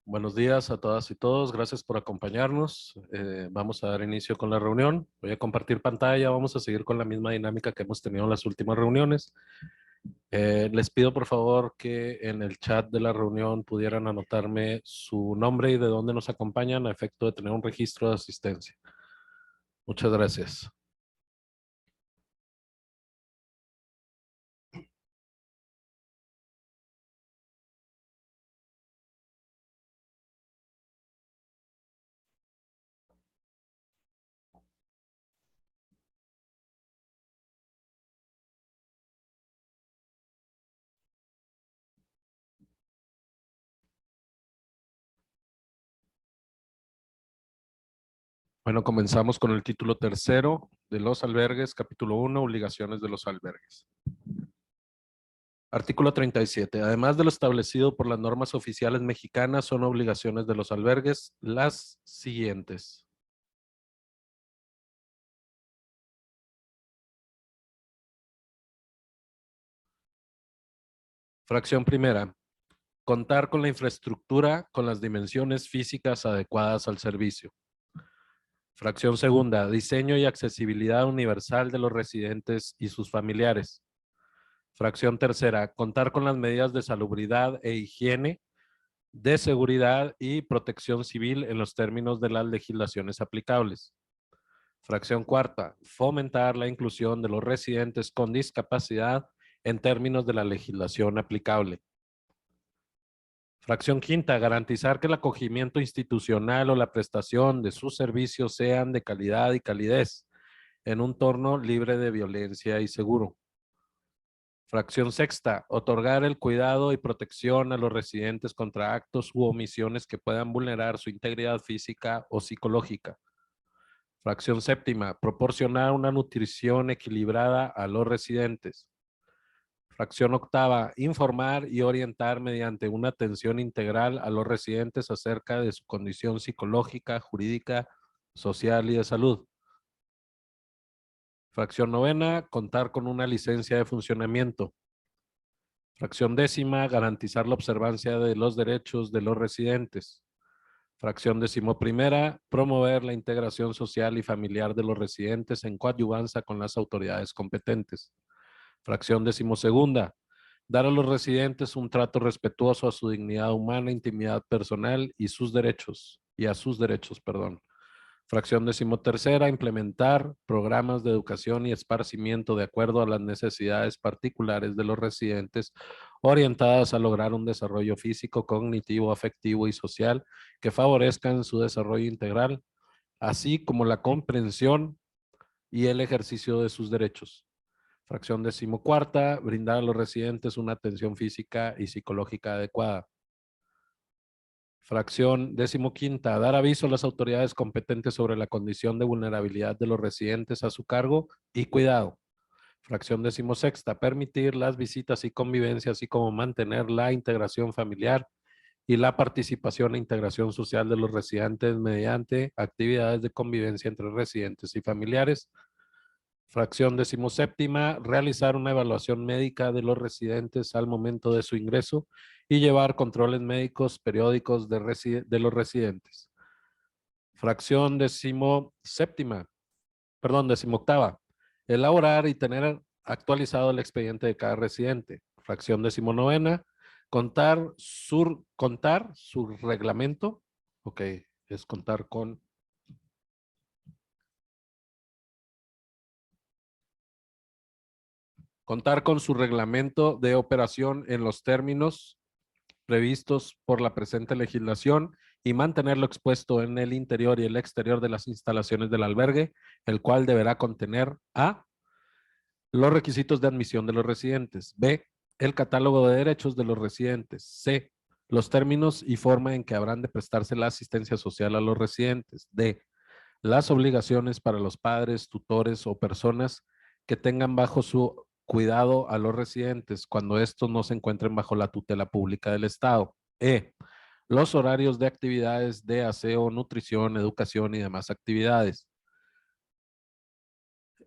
Buenos días a todas y todos. Gracias por acompañarnos. Vamos a dar inicio con la reunión. Voy a compartir pantalla. Vamos a seguir con la misma dinámica que hemos tenido en las últimas reuniones. Les pido por favor que en el chat de la reunión pudieran anotarme su nombre y de dónde nos acompañan a efecto de tener un registro de asistencia. Muchas gracias. Bueno, comenzamos con el título tercero de los albergues, capítulo 1, obligaciones de los albergues. Artículo 37. Además de lo establecido por las normas oficiales mexicanas, son obligaciones de los albergues las siguientes. Fracción primera. Contar con la infraestructura con las dimensiones físicas adecuadas al servicio. Fracción segunda. Diseño y accesibilidad universal de los residentes y sus familiares. Fracción tercera. Contar con las medidas de salubridad e higiene, de seguridad y protección civil en los términos de las legislaciones aplicables. Fracción cuarta, fomentar la inclusión de los residentes con discapacidad en términos de la legislación aplicable. Fracción quinta, garantizar que el acogimiento institucional o la prestación de sus servicios sean de calidad y calidez en un entorno libre de violencia y seguro. Fracción sexta, otorgar el cuidado y protección a los residentes contra actos u omisiones que puedan vulnerar su integridad física o psicológica. Fracción séptima, proporcionar una nutrición equilibrada a los residentes. Fracción octava, informar y orientar mediante una atención integral a los residentes acerca de su condición psicológica, jurídica, social y de salud. Fracción novena, contar con una licencia de funcionamiento. Fracción décima, garantizar la observancia de los derechos de los residentes. Fracción decimoprimera, promover la integración social y familiar de los residentes en coadyuvanza con las autoridades competentes. Fracción decimosegunda, dar a los residentes un trato respetuoso a su dignidad humana, intimidad personal y sus derechos, perdón. Fracción decimotercera, implementar programas de educación y esparcimiento de acuerdo a las necesidades particulares de los residentes, orientadas a lograr un desarrollo físico, cognitivo, afectivo y social que favorezcan su desarrollo integral, así como la comprensión y el ejercicio de sus derechos. Fracción decimocuarta, brindar a los residentes una atención física y psicológica adecuada. Fracción decimoquinta, dar aviso a las autoridades competentes sobre la condición de vulnerabilidad de los residentes a su cargo y cuidado. Fracción decimosexta, permitir las visitas y convivencias, así como mantener la integración familiar y la participación e integración social de los residentes mediante actividades de convivencia entre residentes y familiares. Fracción decimoséptima, realizar una evaluación médica de los residentes al momento de su ingreso y llevar controles médicos periódicos de los residentes. Fracción decimoctava, elaborar y tener actualizado el expediente de cada residente. Fracción decimonovena, contar su reglamento, ok, es contar con su reglamento de operación en los términos previstos por la presente legislación y mantenerlo expuesto en el interior y el exterior de las instalaciones del albergue, el cual deberá contener a los requisitos de admisión de los residentes, b, el catálogo de derechos de los residentes, c, los términos y forma en que habrán de prestarse la asistencia social a los residentes, d, las obligaciones para los padres, tutores o personas que tengan bajo su cuidado a los residentes cuando estos no se encuentren bajo la tutela pública del Estado. E, los horarios de actividades de aseo, nutrición, educación y demás actividades.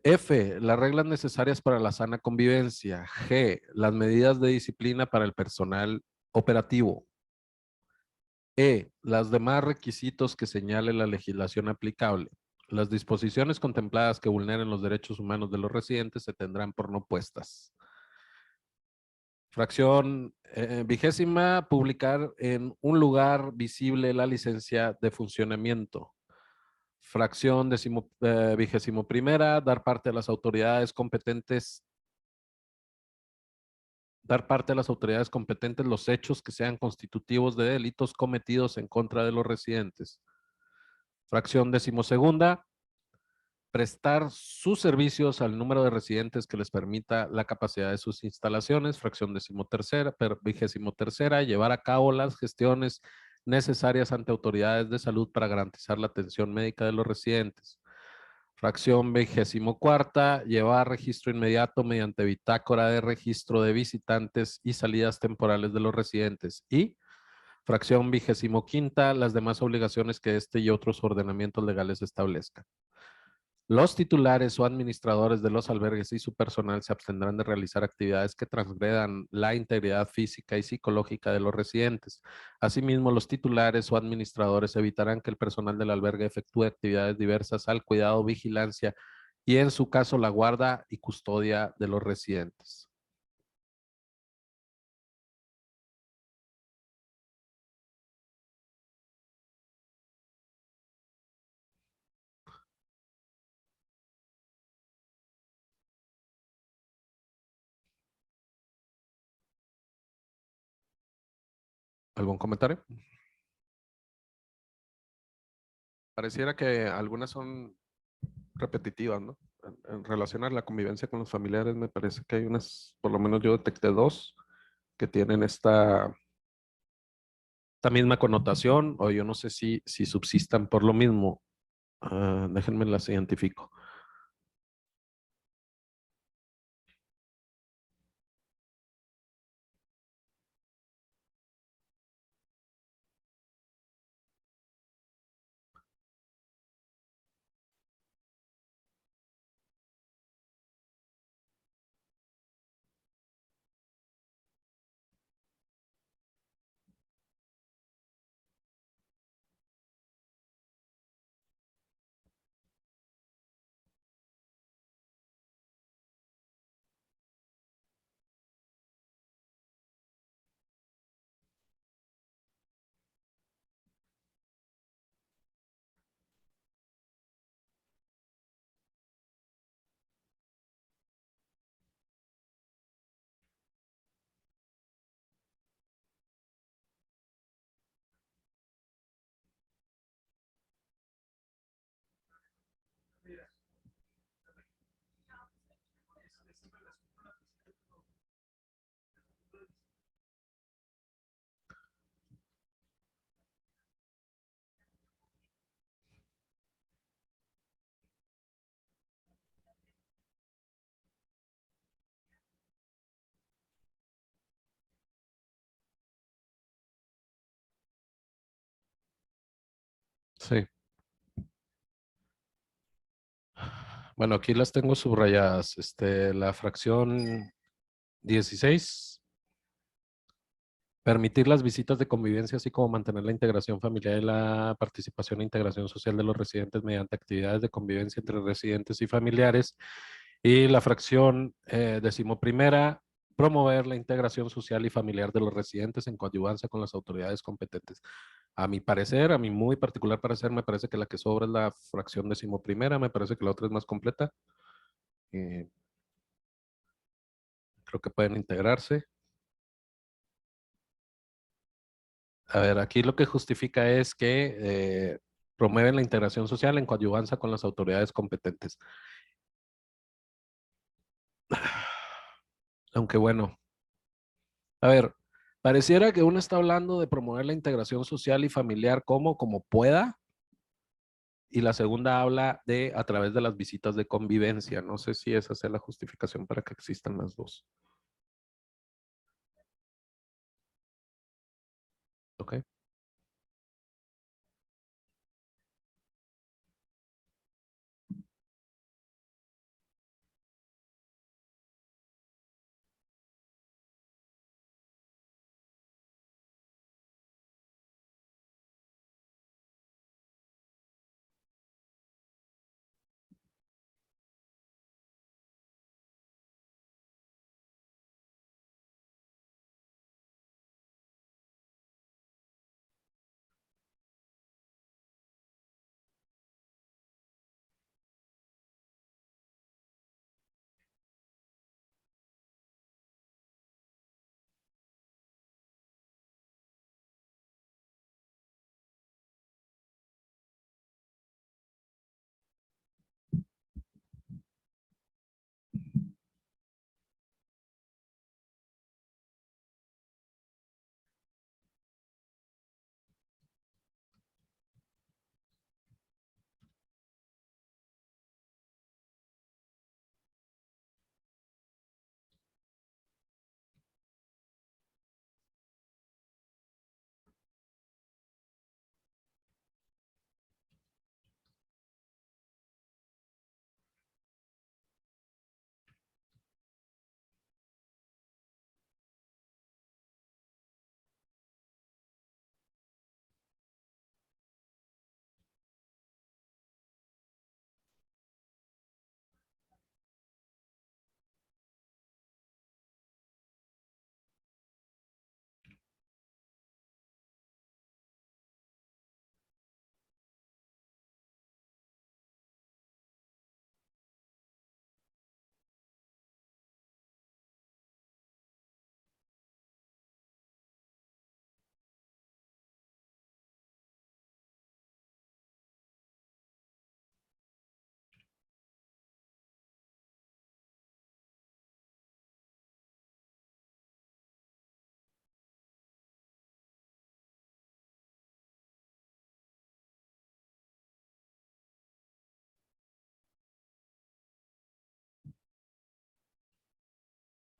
F, las reglas necesarias para la sana convivencia. G, las medidas de disciplina para el personal operativo. Los demás requisitos que señale la legislación aplicable. Las disposiciones contempladas que vulneren los derechos humanos de los residentes se tendrán por no puestas. Fracción 20ª, publicar en un lugar visible la licencia de funcionamiento. Fracción 21ª, dar parte a las autoridades competentes los hechos que sean constitutivos de delitos cometidos en contra de los residentes. Fracción 12ª, prestar sus servicios al número de residentes que les permita la capacidad de sus instalaciones. Fracción 23ª, llevar a cabo las gestiones necesarias ante autoridades de salud para garantizar la atención médica de los residentes. Fracción 24ª, llevar registro inmediato mediante bitácora de registro de visitantes y salidas temporales de los residentes. Y fracción 25ª, las demás obligaciones que este y otros ordenamientos legales establezcan. Los titulares o administradores de los albergues y su personal se abstendrán de realizar actividades que transgredan la integridad física y psicológica de los residentes. Asimismo, los titulares o administradores evitarán que el personal del albergue efectúe actividades diversas al cuidado, vigilancia y, en su caso, la guarda y custodia de los residentes. ¿Algún comentario? Pareciera que algunas son repetitivas, ¿no? En relación a la convivencia con los familiares, me parece que hay unas, por lo menos yo detecté dos, que tienen esta misma connotación, o yo no sé si subsistan por lo mismo. Déjenme las identifico. Sí. Bueno, aquí las tengo subrayadas. La fracción 16, permitir las visitas de convivencia, así como mantener la integración familiar y la participación e integración social de los residentes mediante actividades de convivencia entre residentes y familiares. Y la fracción 11ª, promover la integración social y familiar de los residentes en coadyuvancia con las autoridades competentes. A mi parecer, a mi muy particular parecer, me parece que la que sobra es la fracción 11ª, me parece que la otra es más completa. Eh, Creo que pueden integrarse. A ver, aquí lo que justifica es que promueven la integración social en coadyuvancia con las autoridades competentes. Aunque bueno, a ver, pareciera que uno está hablando de promover la integración social y familiar como pueda, y la segunda habla de a través de las visitas de convivencia. No sé si esa sea la justificación para que existan las dos. ¿Ok?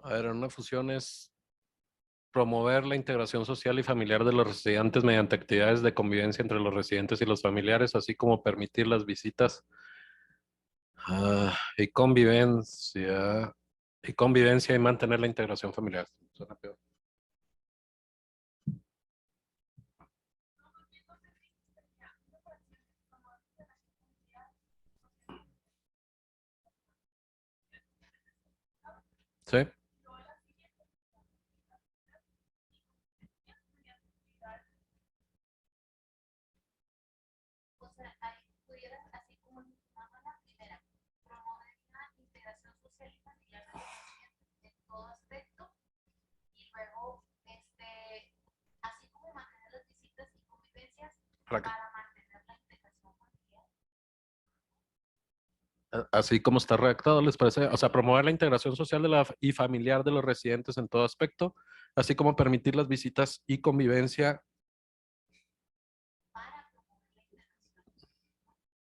A ver, una fusión es promover la integración social y familiar de los residentes mediante actividades de convivencia entre los residentes y los familiares, así como permitir las visitas y convivencia y mantener la integración familiar. Suena peor. Sí. O sea, ahí pudieras, así como mencionaba la primera, promover la integración social y familiar de los estudiantes en todo aspecto, y luego, así como mantener las visitas y convivencias para mantener la integración familiar. Así como está redactado, ¿les parece? O sea, promover la integración social y familiar de los residentes en todo aspecto, así como permitir las visitas y convivencia Para promover la integración.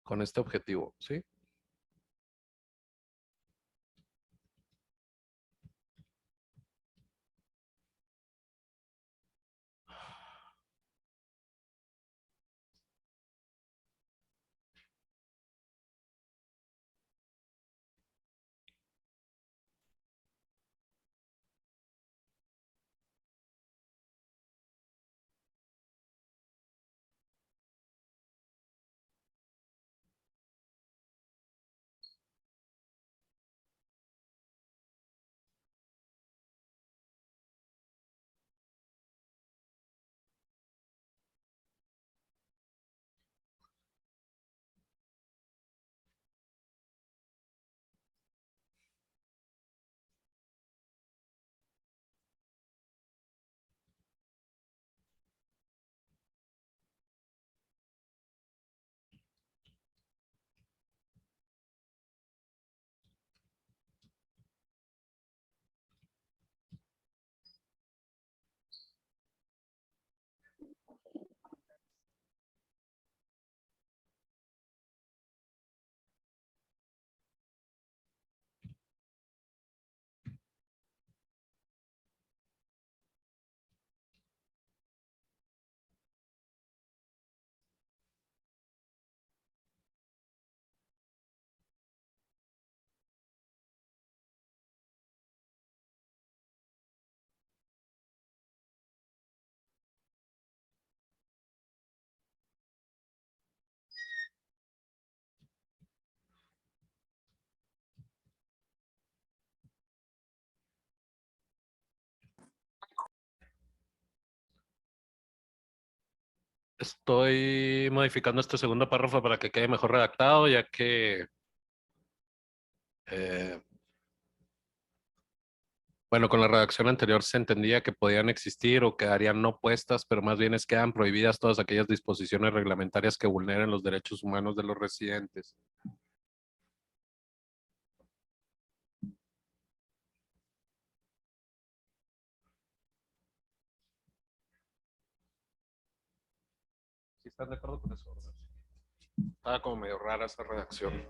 con este objetivo, ¿sí? Estoy modificando este segundo párrafo para que quede mejor redactado, ya que, eh, bueno, con la redacción anterior se entendía que podían existir o quedarían no puestas, pero más bien es que quedan prohibidas todas aquellas disposiciones reglamentarias que vulneren los derechos humanos de los residentes. ¿Sí están de acuerdo con eso? Estaba como medio rara esa redacción.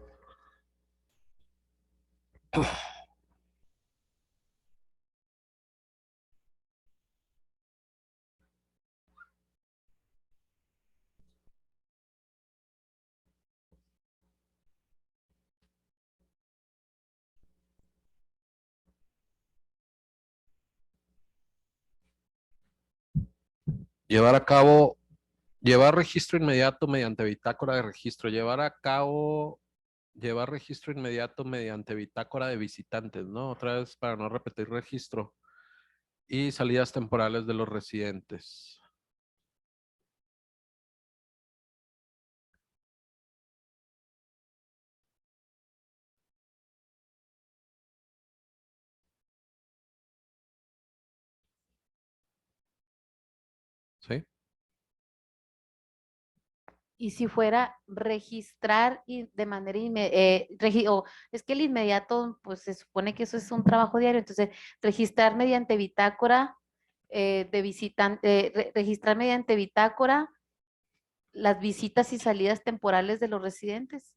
Llevar a cabo, llevar registro inmediato mediante bitácora de registro, llevar registro inmediato mediante bitácora de visitantes, ¿no? Otra vez para no repetir registro. Y salidas temporales de los residentes. ¿Sí? Y si fuera registrar y de manera es que el inmediato, pues se supone que eso es un trabajo diario, entonces registrar mediante bitácora de visitante, registrar mediante bitácora las visitas y salidas temporales de los residentes,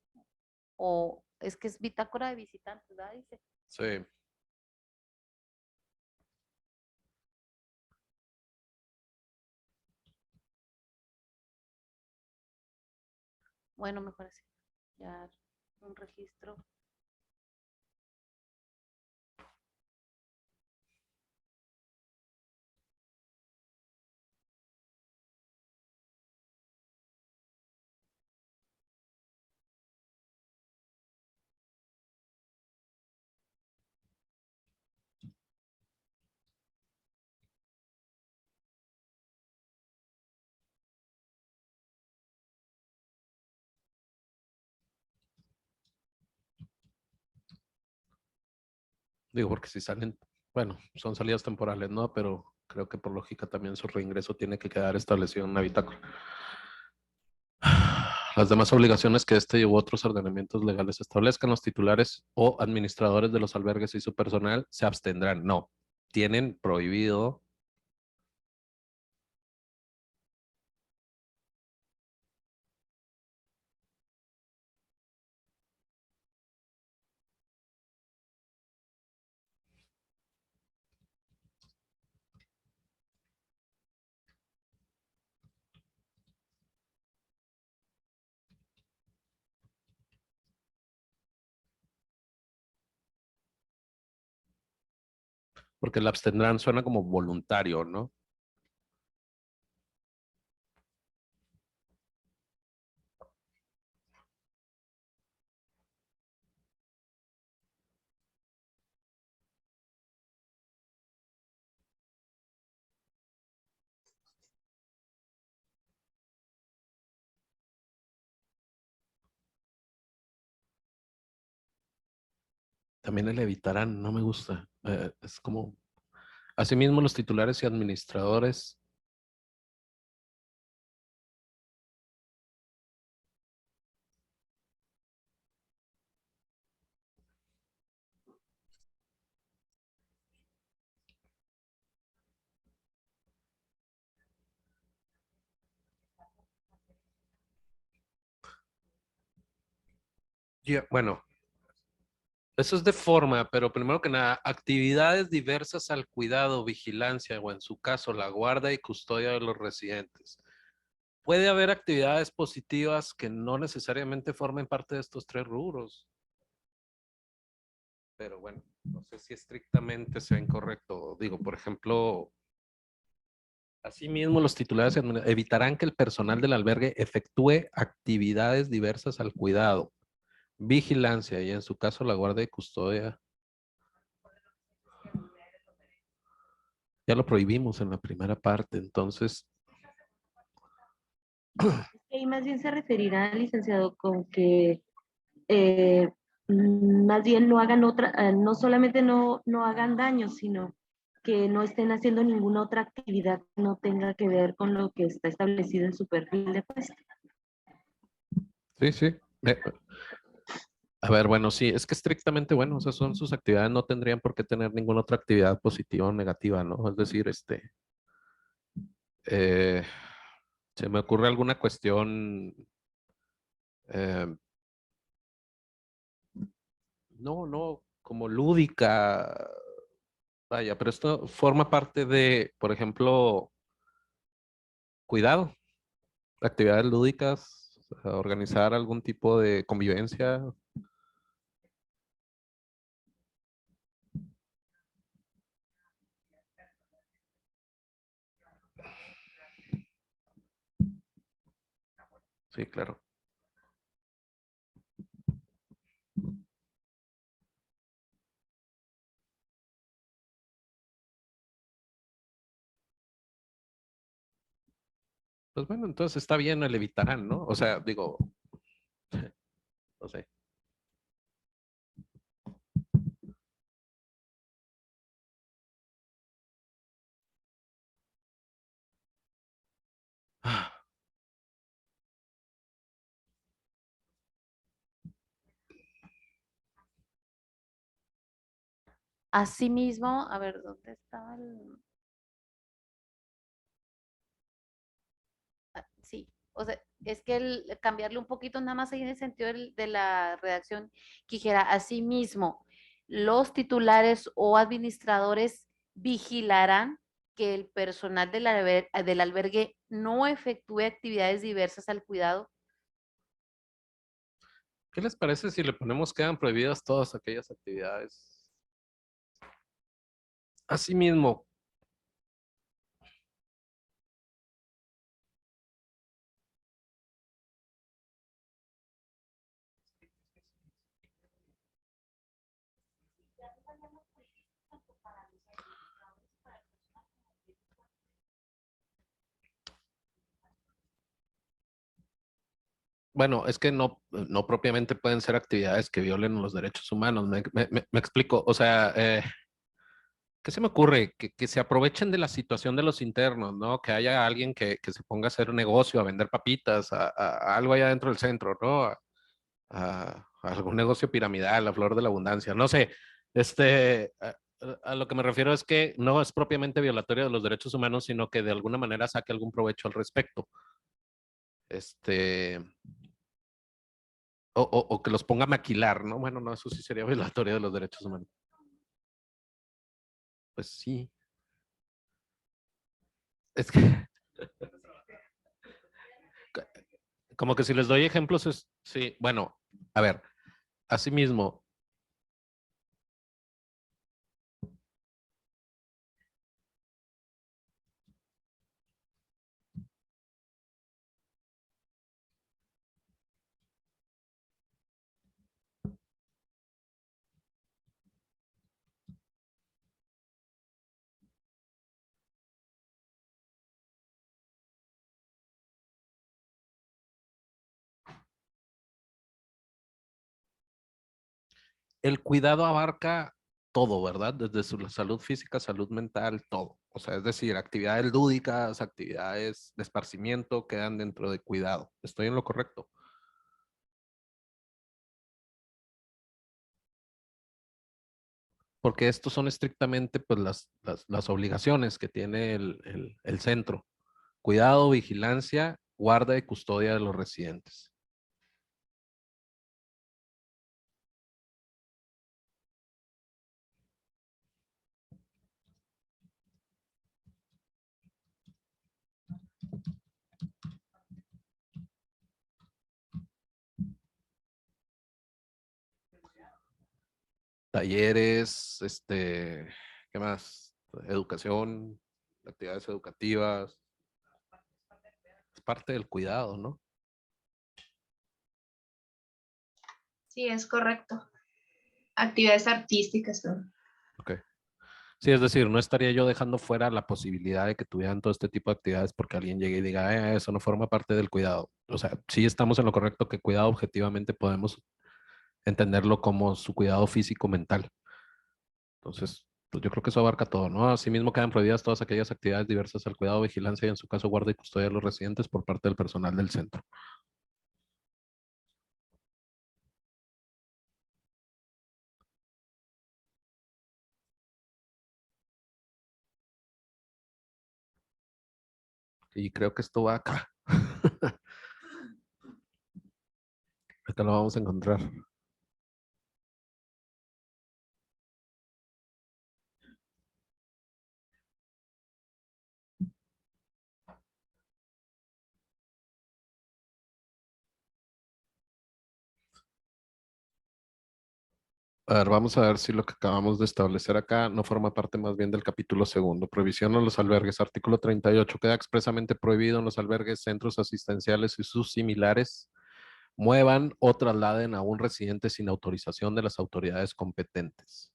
o es que es bitácora de visitantes, ¿verdad? Dice. Sí. bueno, mejor así. Ya, un registro. Digo, porque si salen, bueno, son salidas temporales, ¿no? Pero creo que por lógica también su reingreso tiene que quedar establecido en una bitácora. Las demás obligaciones que este u otros ordenamientos legales establezcan, los titulares o administradores de los albergues y su personal se abstendrán. No, tienen prohibido. Porque el abstendrán suena como voluntario, ¿no? También el evitarán, no me gusta. Es como, asimismo, los titulares y administradores. Bueno, eso es de forma, pero primero que nada, actividades diversas al cuidado, vigilancia o en su caso la guarda y custodia de los residentes. Puede haber actividades positivas que no necesariamente formen parte de estos tres rubros, pero bueno, no sé si estrictamente sea incorrecto. Digo, por ejemplo, asimismo los titulares evitarán que el personal del albergue efectúe actividades diversas al cuidado, vigilancia y en su caso la guarda y custodia. Ya lo prohibimos en la primera parte, entonces, Y más bien se referirá, licenciado, con que más bien no hagan no solamente no hagan daño, sino que no estén haciendo ninguna otra actividad que no tenga que ver con lo que está establecido en su perfil de puesto. sí, sí. A ver, bueno, sí, es que estrictamente, bueno, esas son sus actividades, no tendrían por qué tener ninguna otra actividad positiva o negativa, ¿no? Es decir, eh, se me ocurre alguna cuestión, eh, no, como lúdica, vaya, pero esto forma parte de, por ejemplo, cuidado, actividades lúdicas, organizar algún tipo de convivencia. Sí, claro. Pues bueno, entonces está bien el evitarán, ¿no? O sea, digo, no sé. Asimismo, a ver, ¿dónde estaba sí, o sea, es que cambiarle un poquito nada más ahí en el sentido de la redacción, que dijera, asimismo, los titulares o administradores vigilarán que el personal del albergue no efectúe actividades diversas al cuidado. ¿Qué les parece si le ponemos quedan prohibidas todas aquellas actividades? Asimismo, bueno, es que no propiamente pueden ser actividades que violen los derechos humanos. Me explico. O sea, ¿qué se me ocurre? Que se aprovechen de la situación de los internos, ¿no? Que haya alguien que se ponga a hacer negocio, a vender papitas, a algo allá dentro del centro, ¿no? A algún negocio piramidal, a flor de la abundancia. No sé, a lo que me refiero es que no es propiamente violatorio de los derechos humanos, sino que de alguna manera saque algún provecho al respecto. Este, o que los ponga a maquilar, ¿no? Bueno, no, eso sí sería violatorio de los derechos humanos. Pues sí. Es que, como que si les doy ejemplos, es, sí, bueno, a ver, asimismo, el cuidado abarca todo, ¿verdad? Desde su salud física, salud mental, todo. O sea, es decir, actividades lúdicas, actividades de esparcimiento quedan dentro de cuidado. ¿Estoy en lo correcto? Porque estos son estrictamente pues, las obligaciones que tiene el centro. Cuidado, vigilancia, guarda y custodia de los residentes. Talleres, ¿qué más? Educación, actividades educativas. Es parte del cuidado, ¿no? Sí, es correcto. Actividades artísticas también. Ok. Sí, es decir, no estaría yo dejando fuera la posibilidad de que tuvieran todo este tipo de actividades porque alguien llegue y diga, eso no forma parte del cuidado. O sea, sí estamos en lo correcto que cuidado objetivamente podemos entenderlo como su cuidado físico mental. Entonces, pues yo creo que eso abarca todo, ¿no? Asimismo, quedan prohibidas todas aquellas actividades diversas al cuidado, vigilancia y en su caso guarda y custodia de los residentes por parte del personal del centro. Y creo que esto va acá. Acá lo vamos a encontrar. A ver, vamos a ver si lo que acabamos de establecer acá no forma parte más bien del capítulo segundo. Prohibición a los albergues. Artículo 38. Queda expresamente prohibido en los albergues, centros asistenciales y sus similares muevan o trasladen a un residente sin autorización de las autoridades competentes.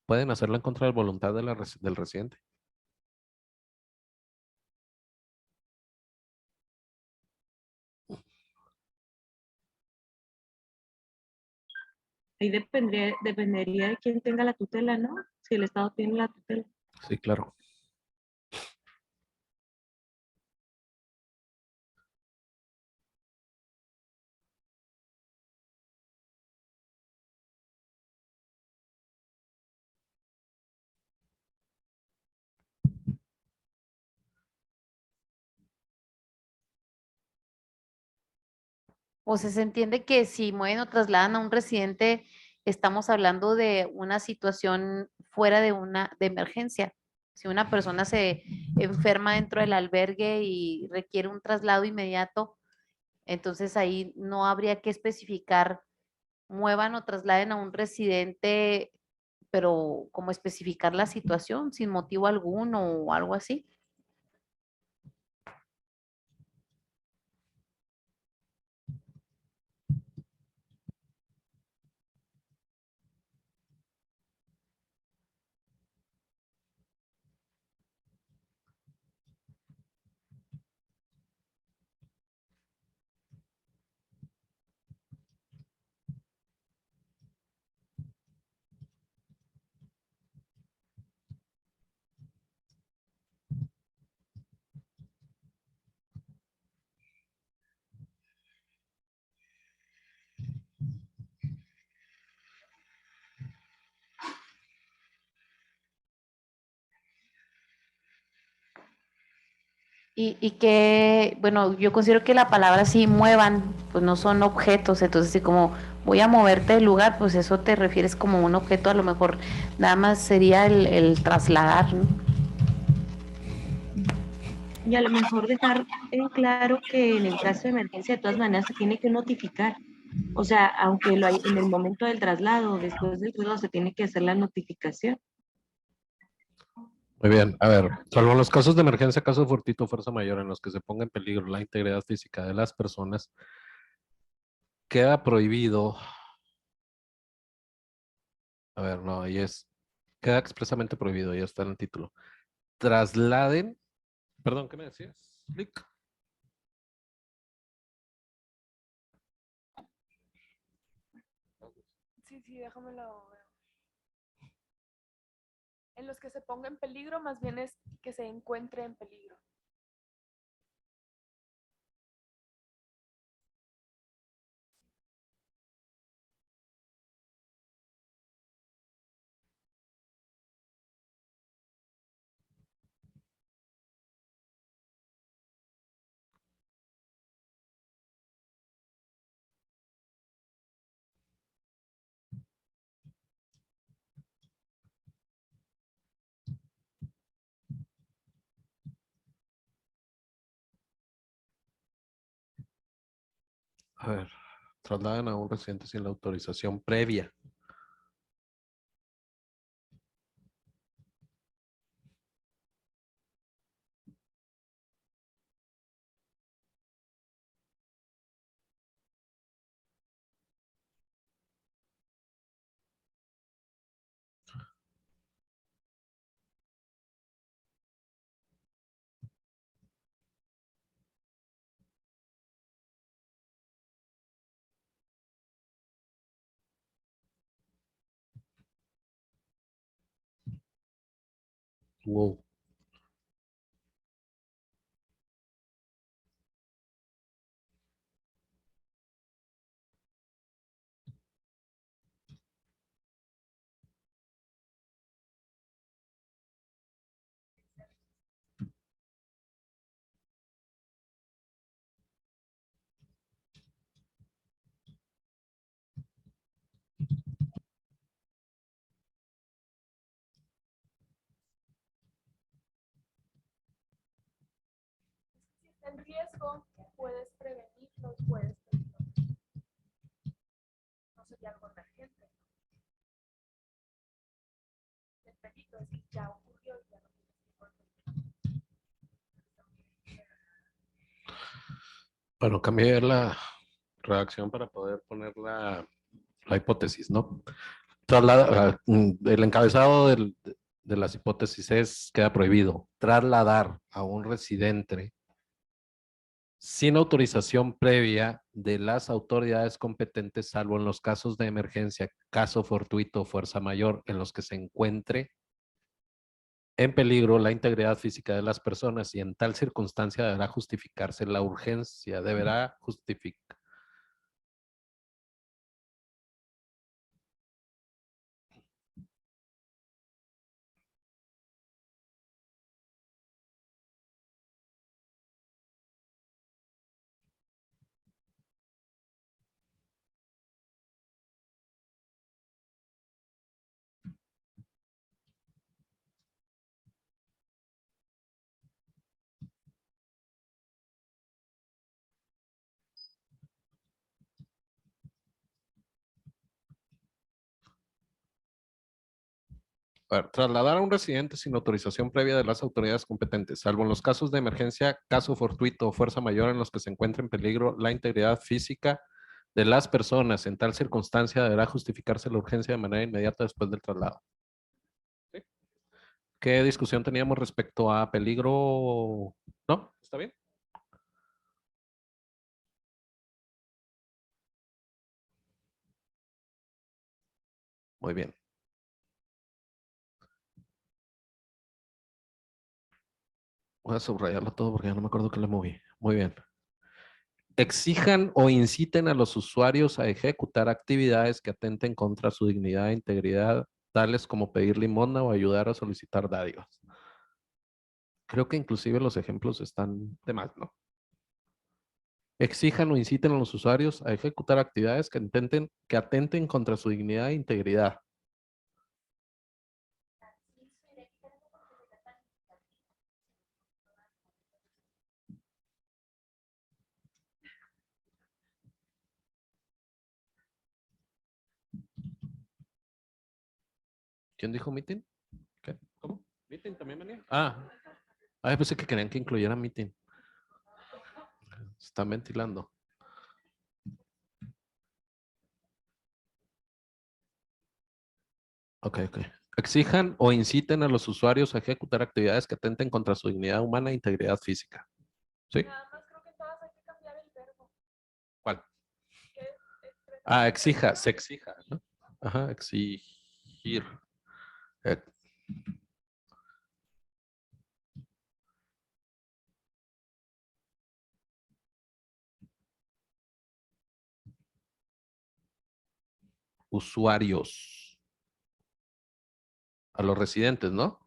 Pueden hacerlo en contra de la voluntad de del residente. Ahí dependería de quién tenga la tutela, ¿no? Si el Estado tiene la tutela. Sí, claro. O sea, se entiende que si mueven o trasladan a un residente, estamos hablando de una situación fuera de una de emergencia. Si una persona se enferma dentro del albergue y requiere un traslado inmediato, entonces ahí no habría que especificar muevan o trasladen a un residente, pero como especificar la situación sin motivo alguno o algo así. Y que, bueno, yo considero que la palabra sí muevan, pues no son objetos, entonces si como voy a moverte del lugar, pues eso te refieres como un objeto, a lo mejor nada más sería el trasladar, ¿no? Y a lo mejor dejar en claro que en el caso de emergencia, de todas maneras, se tiene que notificar. O sea, aunque lo hay en el momento del traslado, después del traslado, se tiene que hacer la notificación. Muy bien, a ver, salvo en los casos de emergencia, caso fortuito, fuerza mayor, en los que se ponga en peligro la integridad física de las personas, queda prohibido, a ver, no, queda expresamente prohibido, ya está en el título. Trasladen, perdón, ¿qué me decías? Lick? Sí, déjamelo ver. En los que se ponga en peligro, más bien es que se encuentre en peligro. A ver, trasladen a un residente sin la autorización previa. Wow. Si está en riesgo, puedes prevenirlo, puedes prevenirlo. No sería algo emergente. El peligro es que ya ocurrió y ya no tienes que volver. Bueno, cambié la redacción para poder poner la hipótesis, ¿no? El encabezado de las hipótesis queda prohibido trasladar a un residente sin autorización previa de las autoridades competentes, salvo en los casos de emergencia, caso fortuito o fuerza mayor, en los que se encuentre en peligro la integridad física de las personas, y en tal circunstancia deberá justificarse la urgencia, deberá justificar. A ver, trasladar a un residente sin autorización previa de las autoridades competentes, salvo en los casos de emergencia, caso fortuito o fuerza mayor en los que se encuentre en peligro la integridad física de las personas. En tal circunstancia deberá justificarse la urgencia de manera inmediata después del traslado. ¿Sí? ¿Qué discusión teníamos respecto a peligro? ¿No? ¿Está bien? Muy bien. Voy a subrayarlo todo porque ya no me acuerdo que le moví. Muy bien. Exijan o inciten a los usuarios a ejecutar actividades que atenten contra su dignidad e integridad, tales como pedir limosna o ayudar a solicitar dádivas. Creo que inclusive los ejemplos están de más, ¿no? Exijan o inciten a los usuarios a ejecutar actividades que atenten contra su dignidad e integridad. ¿Quién dijo meeting? ¿Qué? ¿Cómo? ¿Meeting también venía? Pensé que querían que incluyera meeting. Están ventilando. Ok. Exijan o inciten a los usuarios a ejecutar actividades que atenten contra su dignidad humana e integridad física. ¿Sí? Nada más creo que en todas hay que cambiar el verbo. ¿Cuál? Que es Exija, se exija, ¿no? Ajá, exigir. Eh, Usuarios. A los residentes, ¿no?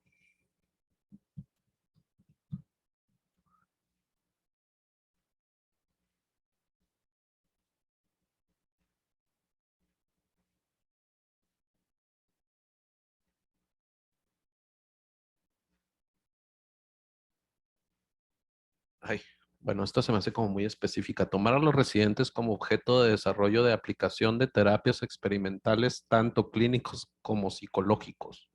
Bueno, esto se me hace como muy específica. Tomar a los residentes como objeto de desarrollo de aplicación de terapias experimentales, tanto clínicos como psicológicos.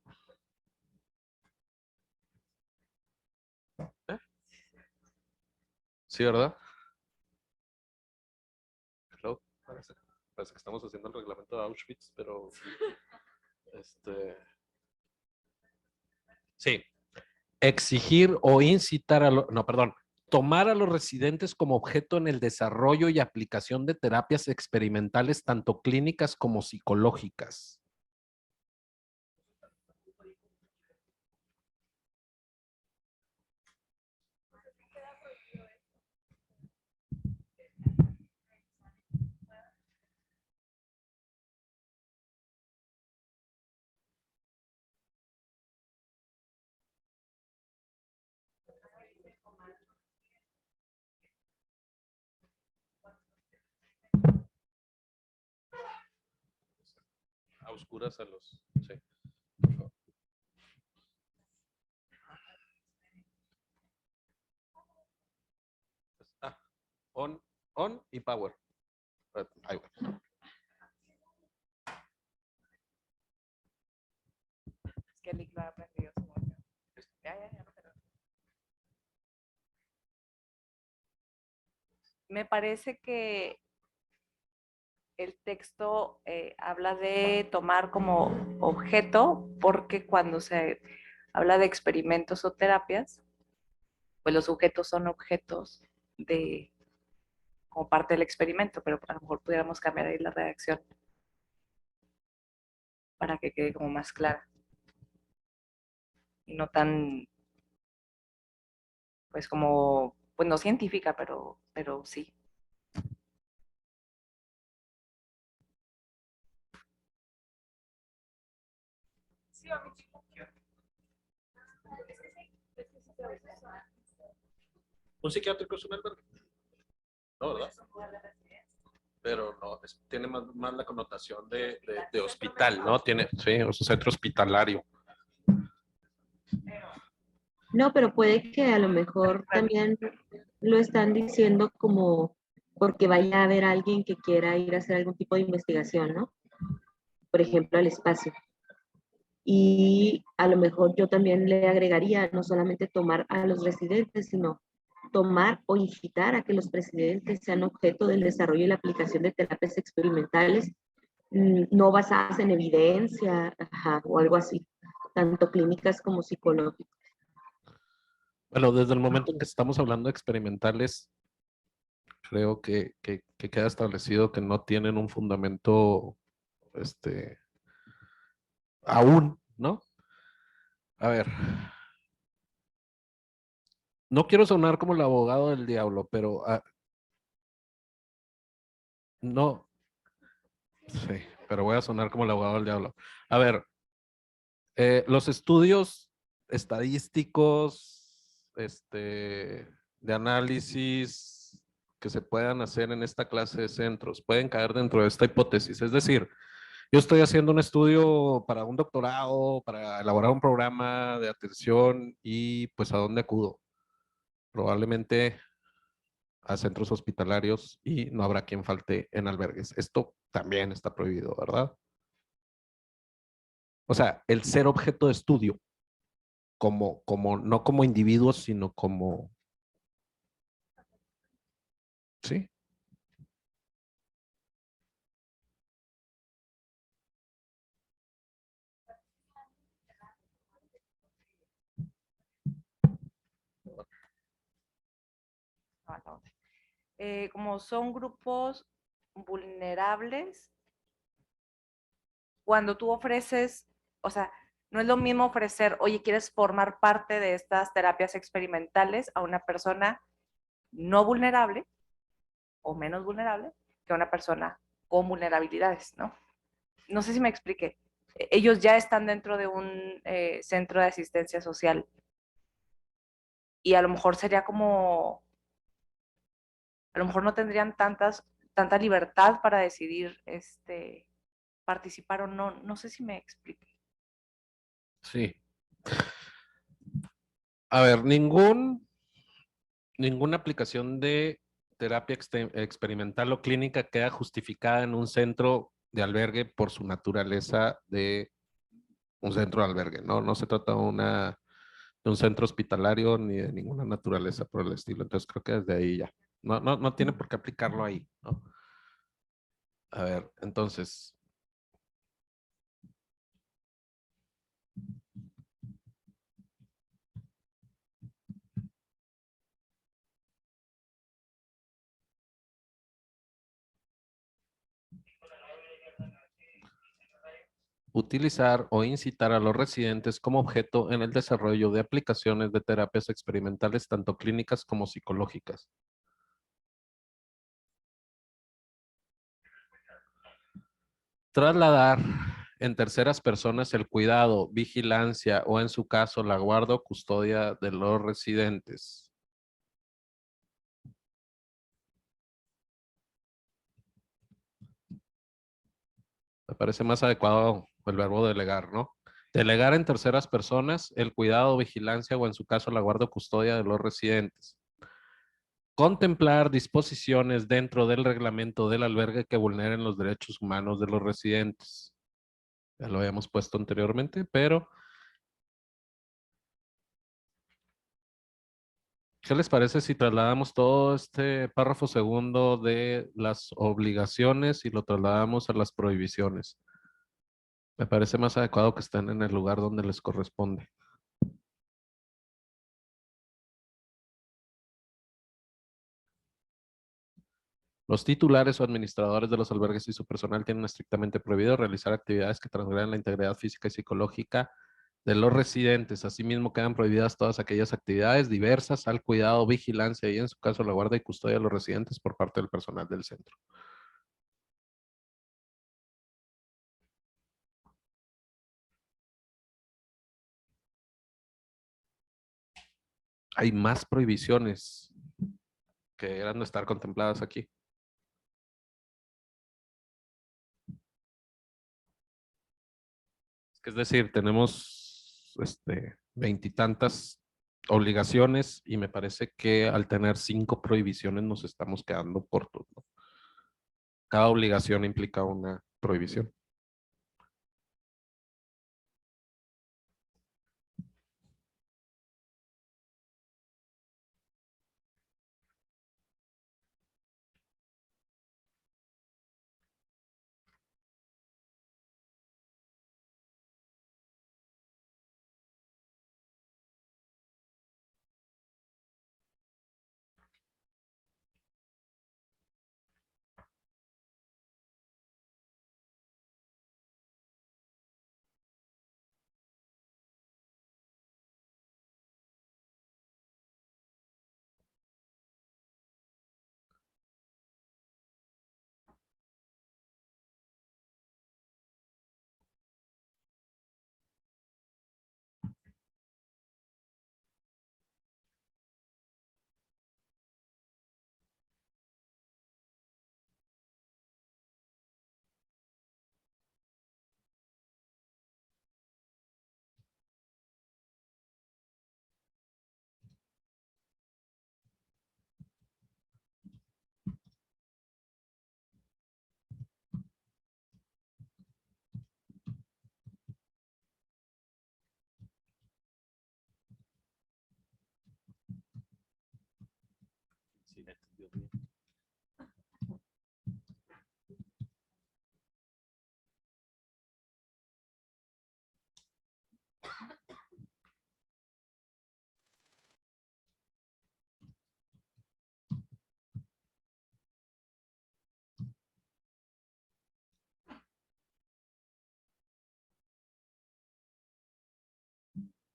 ¿Eh? Sí, ¿verdad? Hello. Parece que estamos haciendo el reglamento de Auschwitz, pero sí. Exigir o incitar tomar a los residentes como objeto en el desarrollo y aplicación de terapias experimentales, tanto clínicas como psicológicas. A oscuras a los... Sí. On y power. Ahí va. Es que Lick lo ha aprendido. Ya, pero... Me parece que el texto habla de tomar como objeto, porque cuando se habla de experimentos o terapias, pues los sujetos son objetos de como parte del experimento, pero a lo mejor pudiéramos cambiar ahí la redacción para que quede como más clara y no tan, pues como, pues no científica, pero sí. sí, a mí sí. ¿Un psiquiátrico es un albergue? No, ¿verdad? Pero no, tiene más la connotación de hospital, ¿no? Tiene, sí, es un centro hospitalario. No, pero puede que a lo mejor también lo están diciendo como porque vaya a haber alguien que quiera ir a hacer algún tipo de investigación, ¿no? Por ejemplo, al espacio. Y a lo mejor yo también le agregaría no solamente tomar a los residentes, sino tomar o incitar a que los residentes sean objeto del desarrollo y la aplicación de terapias experimentales no basadas en evidencia, ajá, o algo así, tanto clínicas como psicológicas. Bueno, desde el momento en que estamos hablando de experimentales, creo que queda establecido que no tienen un fundamento, aún, ¿no? A ver, no quiero sonar como el abogado del diablo, pero no, sí, pero voy a sonar como el abogado del diablo. A ver, los estudios estadísticos, de análisis que se puedan hacer en esta clase de centros pueden caer dentro de esta hipótesis. Es decir, yo estoy haciendo un estudio para un doctorado, para elaborar un programa de atención y pues ¿a dónde acudo? Probablemente a centros hospitalarios y no habrá quien falte en albergues. Esto también está prohibido, ¿verdad? O sea, el ser objeto de estudio, no como individuos, sino como, ¿sí? Como son grupos vulnerables, cuando tú ofreces, o sea, no es lo mismo ofrecer, oye, ¿quieres formar parte de estas terapias experimentales a una persona no vulnerable o menos vulnerable que a una persona con vulnerabilidades, ¿no? No sé si me expliqué. Ellos ya están dentro de un centro de asistencia social y a lo mejor sería como, a lo mejor no tendrían tanta libertad para decidir participar o no. No sé si me expliqué. Sí. A ver, ninguna aplicación de terapia experimental o clínica queda justificada en un centro de albergue por su naturaleza de un centro de albergue, ¿no? No se trata de un centro hospitalario ni de ninguna naturaleza por el estilo. Entonces creo que desde ahí ya. No tiene por qué aplicarlo ahí, ¿no? A ver, entonces, utilizar o incitar a los residentes como objeto en el desarrollo de aplicaciones de terapias experimentales, tanto clínicas como psicológicas. Trasladar en terceras personas el cuidado, vigilancia o en su caso la guarda o custodia de los residentes. Me parece más adecuado el verbo delegar, ¿no? Delegar en terceras personas el cuidado, vigilancia o en su caso la guarda o custodia de los residentes. Contemplar disposiciones dentro del reglamento del albergue que vulneren los derechos humanos de los residentes. Ya lo habíamos puesto anteriormente, pero ¿qué les parece si trasladamos todo este párrafo segundo de las obligaciones y lo trasladamos a las prohibiciones? Me parece más adecuado que estén en el lugar donde les corresponde. Los titulares o administradores de los albergues y su personal tienen estrictamente prohibido realizar actividades que transgredan la integridad física y psicológica de los residentes. Asimismo, quedan prohibidas todas aquellas actividades diversas al cuidado, vigilancia y, en su caso, la guardia y custodia de los residentes por parte del personal del centro. Hay más prohibiciones que deberán de estar contempladas aquí. Es decir, tenemos veintitantas obligaciones y me parece que al tener 5 prohibiciones nos estamos quedando cortos, ¿no? Cada obligación implica una prohibición.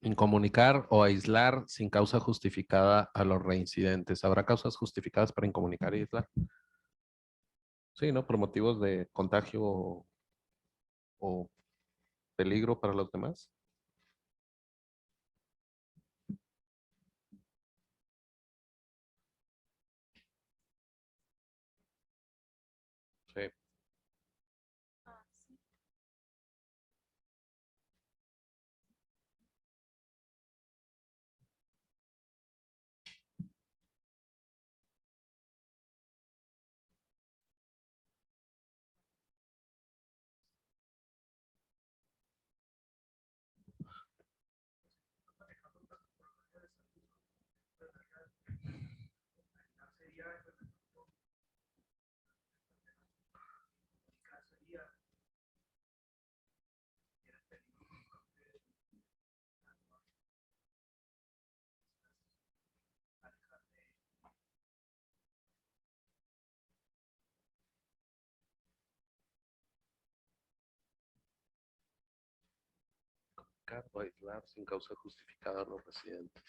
Incomunicar o aislar sin causa justificada a los reincidentes. ¿Habrá causas justificadas para incomunicar y aislar? Sí, ¿no? Por motivos de contagio o peligro para los demás. Sí. Ah, sí. Incomunicar o aislar sin causa justificada a los residentes.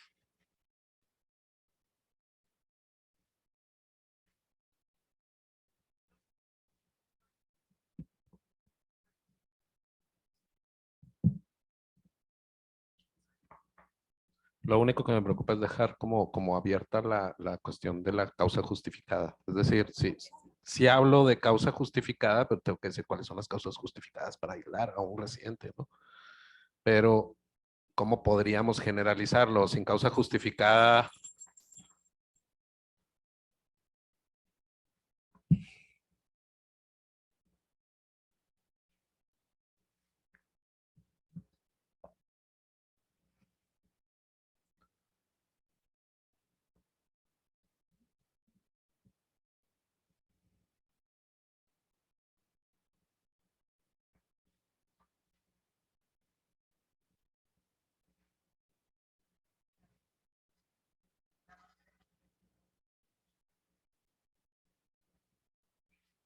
Lo único que me preocupa es dejar como abierta la cuestión de la causa justificada. Es decir, si hablo de causa justificada, pero tengo que decir cuáles son las causas justificadas para aislar a un residente, ¿no? Pero, ¿cómo podríamos generalizarlo? Sin causa justificada.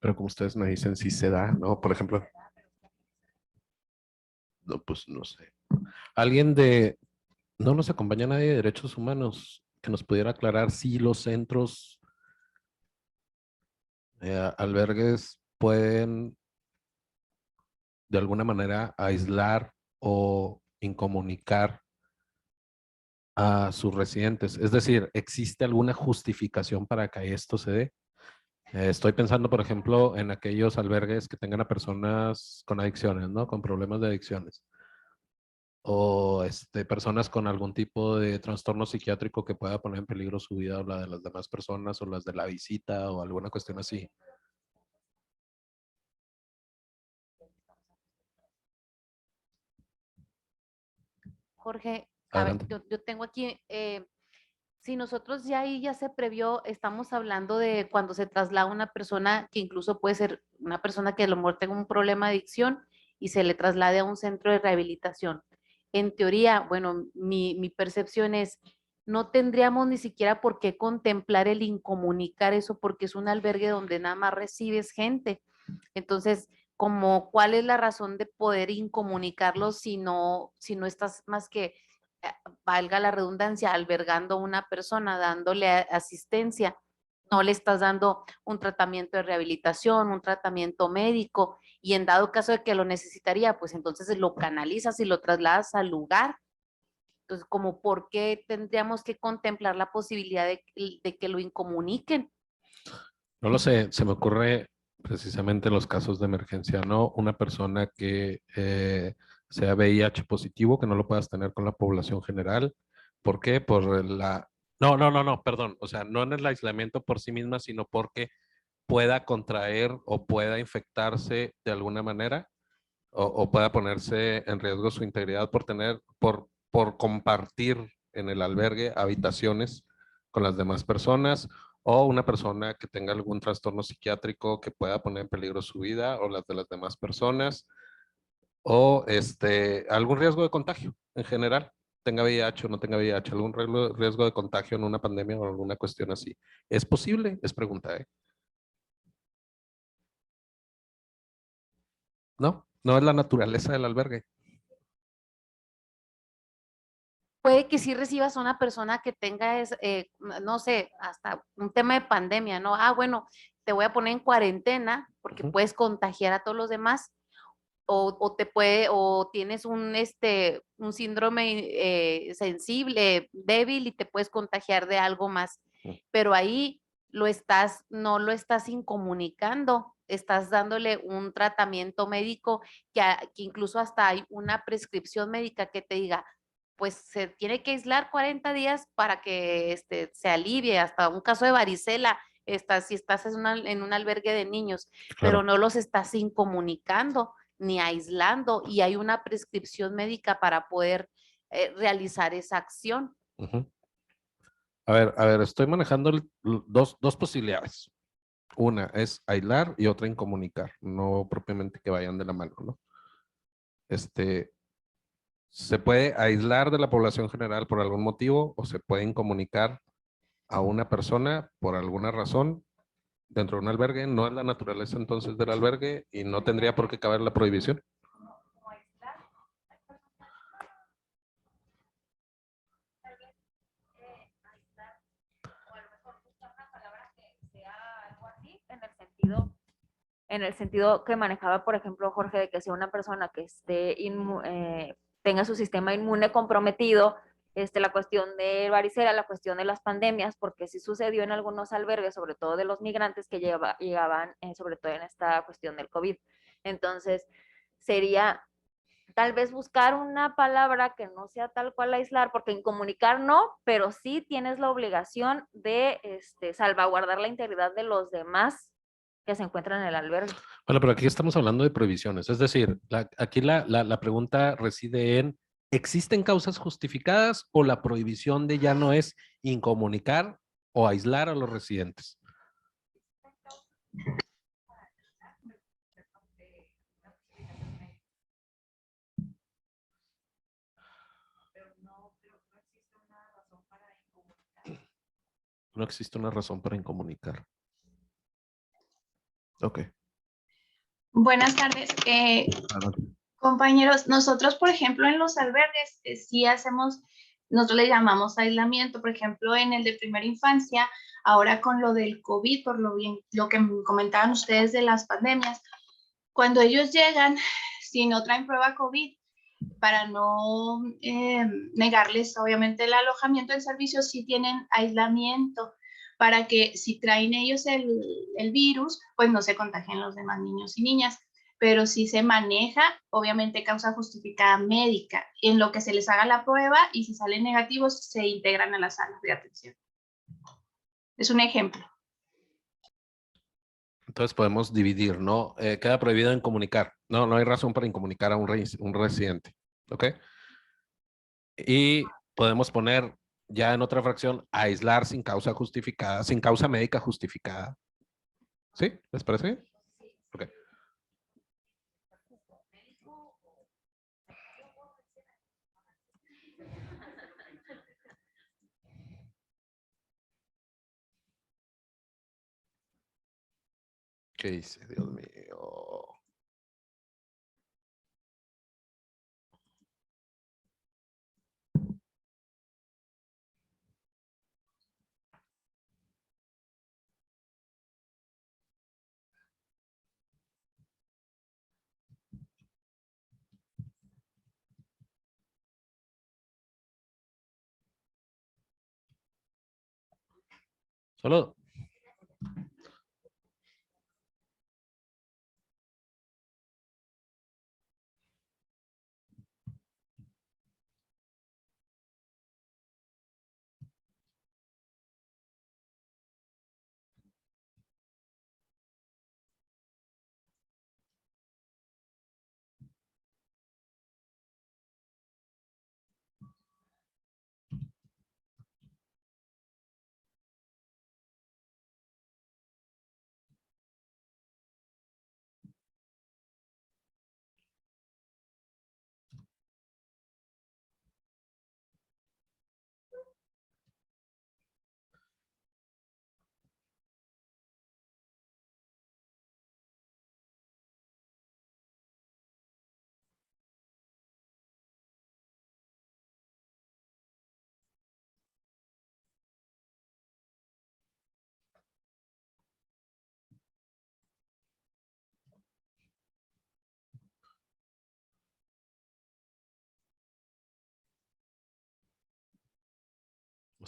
Pero como ustedes me dicen, si se da, ¿no? Por ejemplo, no, pues no sé. Alguien no nos acompaña nadie de derechos humanos que nos pudiera aclarar si los centros, albergues pueden de alguna manera aislar o incomunicar a sus residentes. Es decir, ¿existe alguna justificación para que esto se dé? Estoy pensando, por ejemplo, en aquellos albergues que tengan a personas con adicciones, ¿no? Con problemas de adicciones. O personas con algún tipo de trastorno psiquiátrico que pueda poner en peligro su vida o la de las demás personas o las de la visita o alguna cuestión así. Jorge, a ver, Adelante. yo tengo aquí, si nosotros ya ahí ya se previó, estamos hablando de cuando se traslada una persona que incluso puede ser una persona que a lo mejor tenga un problema de adicción y se le traslade a un centro de rehabilitación. En teoría, bueno, mi percepción es, no tendríamos ni siquiera por qué contemplar el incomunicar eso porque es un albergue donde nada más recibes gente. Entonces, como, ¿cuál es la razón de poder incomunicarlo si no estás más que valga la redundancia, albergando a una persona, dándole asistencia, no le estás dando un tratamiento de rehabilitación, un tratamiento médico, y en dado caso de que lo necesitaría, pues entonces lo canalizas y lo trasladas al lugar. Entonces, como por qué tendríamos que contemplar la posibilidad de que lo incomuniquen. No lo sé, se me ocurre precisamente en los casos de emergencia, ¿no? Una persona que sea VIH positivo, que no lo puedas tener con la población general. ¿Por qué? Por la... No, perdón. O sea, no en el aislamiento por sí misma, sino porque pueda contraer o pueda infectarse de alguna manera o pueda ponerse en riesgo su integridad por compartir en el albergue habitaciones con las demás personas o una persona que tenga algún trastorno psiquiátrico que pueda poner en peligro su vida o las de las demás personas, o algún riesgo de contagio en general, tenga VIH o no tenga VIH, algún riesgo de contagio en una pandemia o alguna cuestión así. ¿Es posible? Es pregunta, ¿eh? No, no es la naturaleza del albergue. Puede que sí recibas a una persona que tenga, no sé, hasta un tema de pandemia, ¿no? Ah, bueno, te voy a poner en cuarentena porque Ujú. puedes contagiar a todos los demás, o tienes un síndrome sensible, débil, y te puedes contagiar de algo más. Pero ahí no lo estás incomunicando, estás dándole un tratamiento médico que incluso hasta hay una prescripción médica que te diga, pues se tiene que aislar 40 días para que se alivie, hasta un caso de varicela, si estás en un albergue de niños, pero Claro. no los estás incomunicando ni aislando, y hay una prescripción médica para poder realizar esa acción. Ujú. A ver, estoy manejando dos posibilidades. Una es aislar y otra incomunicar, no propiamente que vayan de la mano, ¿no? Se puede aislar de la población general por algún motivo o se puede incomunicar a una persona por alguna razón dentro de un albergue. No es la naturaleza entonces del albergue y no tendría por qué caber la prohibición. En el sentido que manejaba, por ejemplo, Jorge, de que sea una persona que tenga su sistema inmune comprometido, la cuestión de varicela, la cuestión de las pandemias, porque sí sucedió en algunos albergues, sobre todo de los migrantes que llegaban, sobre todo en esta cuestión del COVID. Entonces, sería tal vez buscar una palabra que no sea tal cual aislar, porque incomunicar no, pero sí tienes la obligación de salvaguardar la integridad de los demás que se encuentran en el albergue. Bueno, pero aquí estamos hablando de prohibiciones. Es decir, aquí la pregunta reside en, ¿existen causas justificadas o la prohibición de ya no es incomunicar o aislar a los residentes? No existe una razón para incomunicar. Ok. Buenas tardes. Compañeros, nosotros, por ejemplo, en los albergues, sí hacemos, nosotros le llamamos aislamiento, por ejemplo, en el de primera infancia, ahora con lo del COVID, por lo que comentaban ustedes de las pandemias, cuando ellos llegan, si no traen prueba COVID, para no negarles, obviamente, el alojamiento del servicio, sí tienen aislamiento, para que si traen ellos el virus, pues no se contagien los demás niños y niñas. Pero si se maneja, obviamente causa justificada médica, en lo que se les haga la prueba, y si salen negativos, se integran a las salas de atención. Es un ejemplo. Entonces podemos dividir, ¿no? Queda prohibido incomunicar. No, no hay razón para incomunicar a un residente. ¿Ok? Y podemos poner ya en otra fracción, aislar sin causa justificada, sin causa médica justificada. ¿Sí? ¿Les parece? Ok. ¿Qué hice? Dios mío. Solo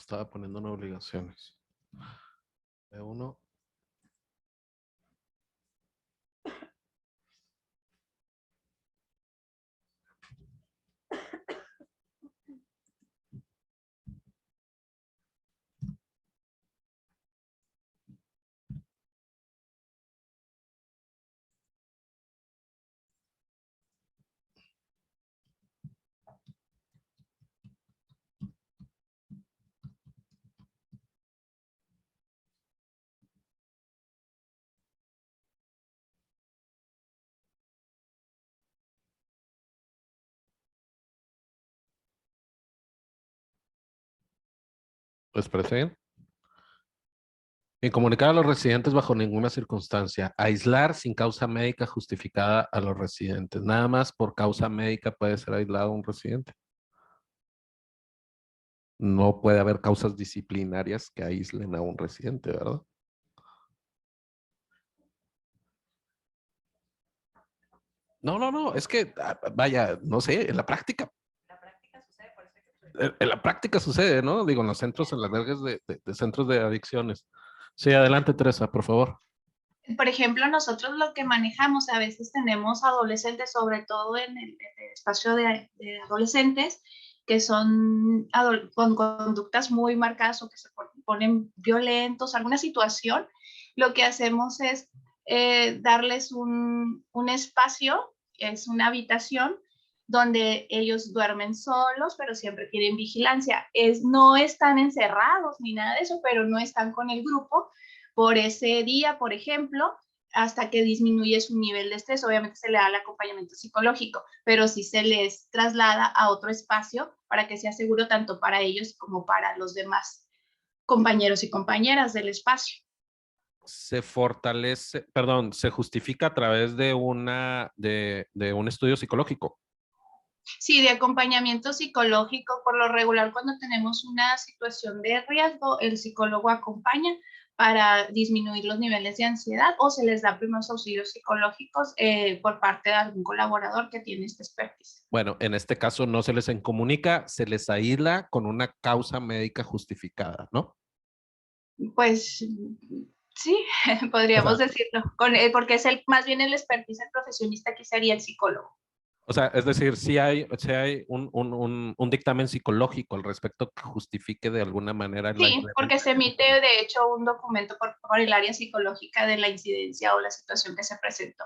Estaba poniendo en obligaciones. B1. ¿Les parece bien? Incomunicar a los residentes bajo ninguna circunstancia. Aislar sin causa médica justificada a los residentes. Nada más por causa médica puede ser aislado un residente. No puede haber causas disciplinarias que aíslen a un residente, ¿verdad? No, es que, vaya, no sé, en la práctica. En la práctica sucede, ¿no? Digo, en los centros, en las albergues de centros de adicciones. Sí, adelante, Teresa, por favor. Por ejemplo, nosotros lo que manejamos, a veces tenemos adolescentes, sobre todo en el espacio de adolescentes, que son con conductas muy marcadas o que se ponen violentos, alguna situación. Lo que hacemos es darles un espacio, es una habitación donde ellos duermen solos, pero siempre tienen vigilancia. No están encerrados ni nada de eso, pero no están con el grupo por ese día, por ejemplo, hasta que disminuye su nivel de estrés. Obviamente se le da el acompañamiento psicológico, pero sí se les traslada a otro espacio para que sea seguro tanto para ellos como para los demás compañeros y compañeras del espacio. Se fortalece, perdón, se justifica a través de un estudio psicológico. Sí, de acompañamiento psicológico. Por lo regular, cuando tenemos una situación de riesgo, el psicólogo acompaña para disminuir los niveles de ansiedad o se les da primeros auxilios psicológicos por parte de algún colaborador que tiene esta expertise. Bueno, en este caso no se les incomunica, se les aísla con una causa médica justificada, ¿no? Pues sí, podríamos decirlo, porque es más bien el expertise, el profesionista que sería el psicólogo. O sea, es decir, sí hay un dictamen psicológico al respecto que justifique de alguna manera. Sí, porque se emite de hecho un documento por el área psicológica de la incidencia o la situación que se presentó.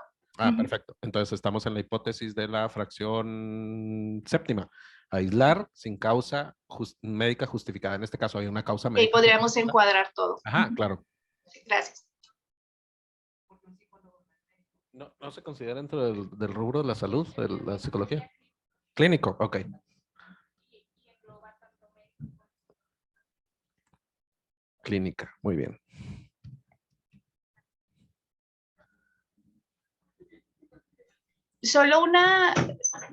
Perfecto. Entonces estamos en la hipótesis de la fracción séptima. Aislar sin causa médica justificada. En este caso hay una causa médica. Y podríamos encuadrar todo. Ajá, claro. Gracias. No se considera dentro del rubro de la salud, de la psicología. Clínico, ok. Clínica, muy bien. Solo una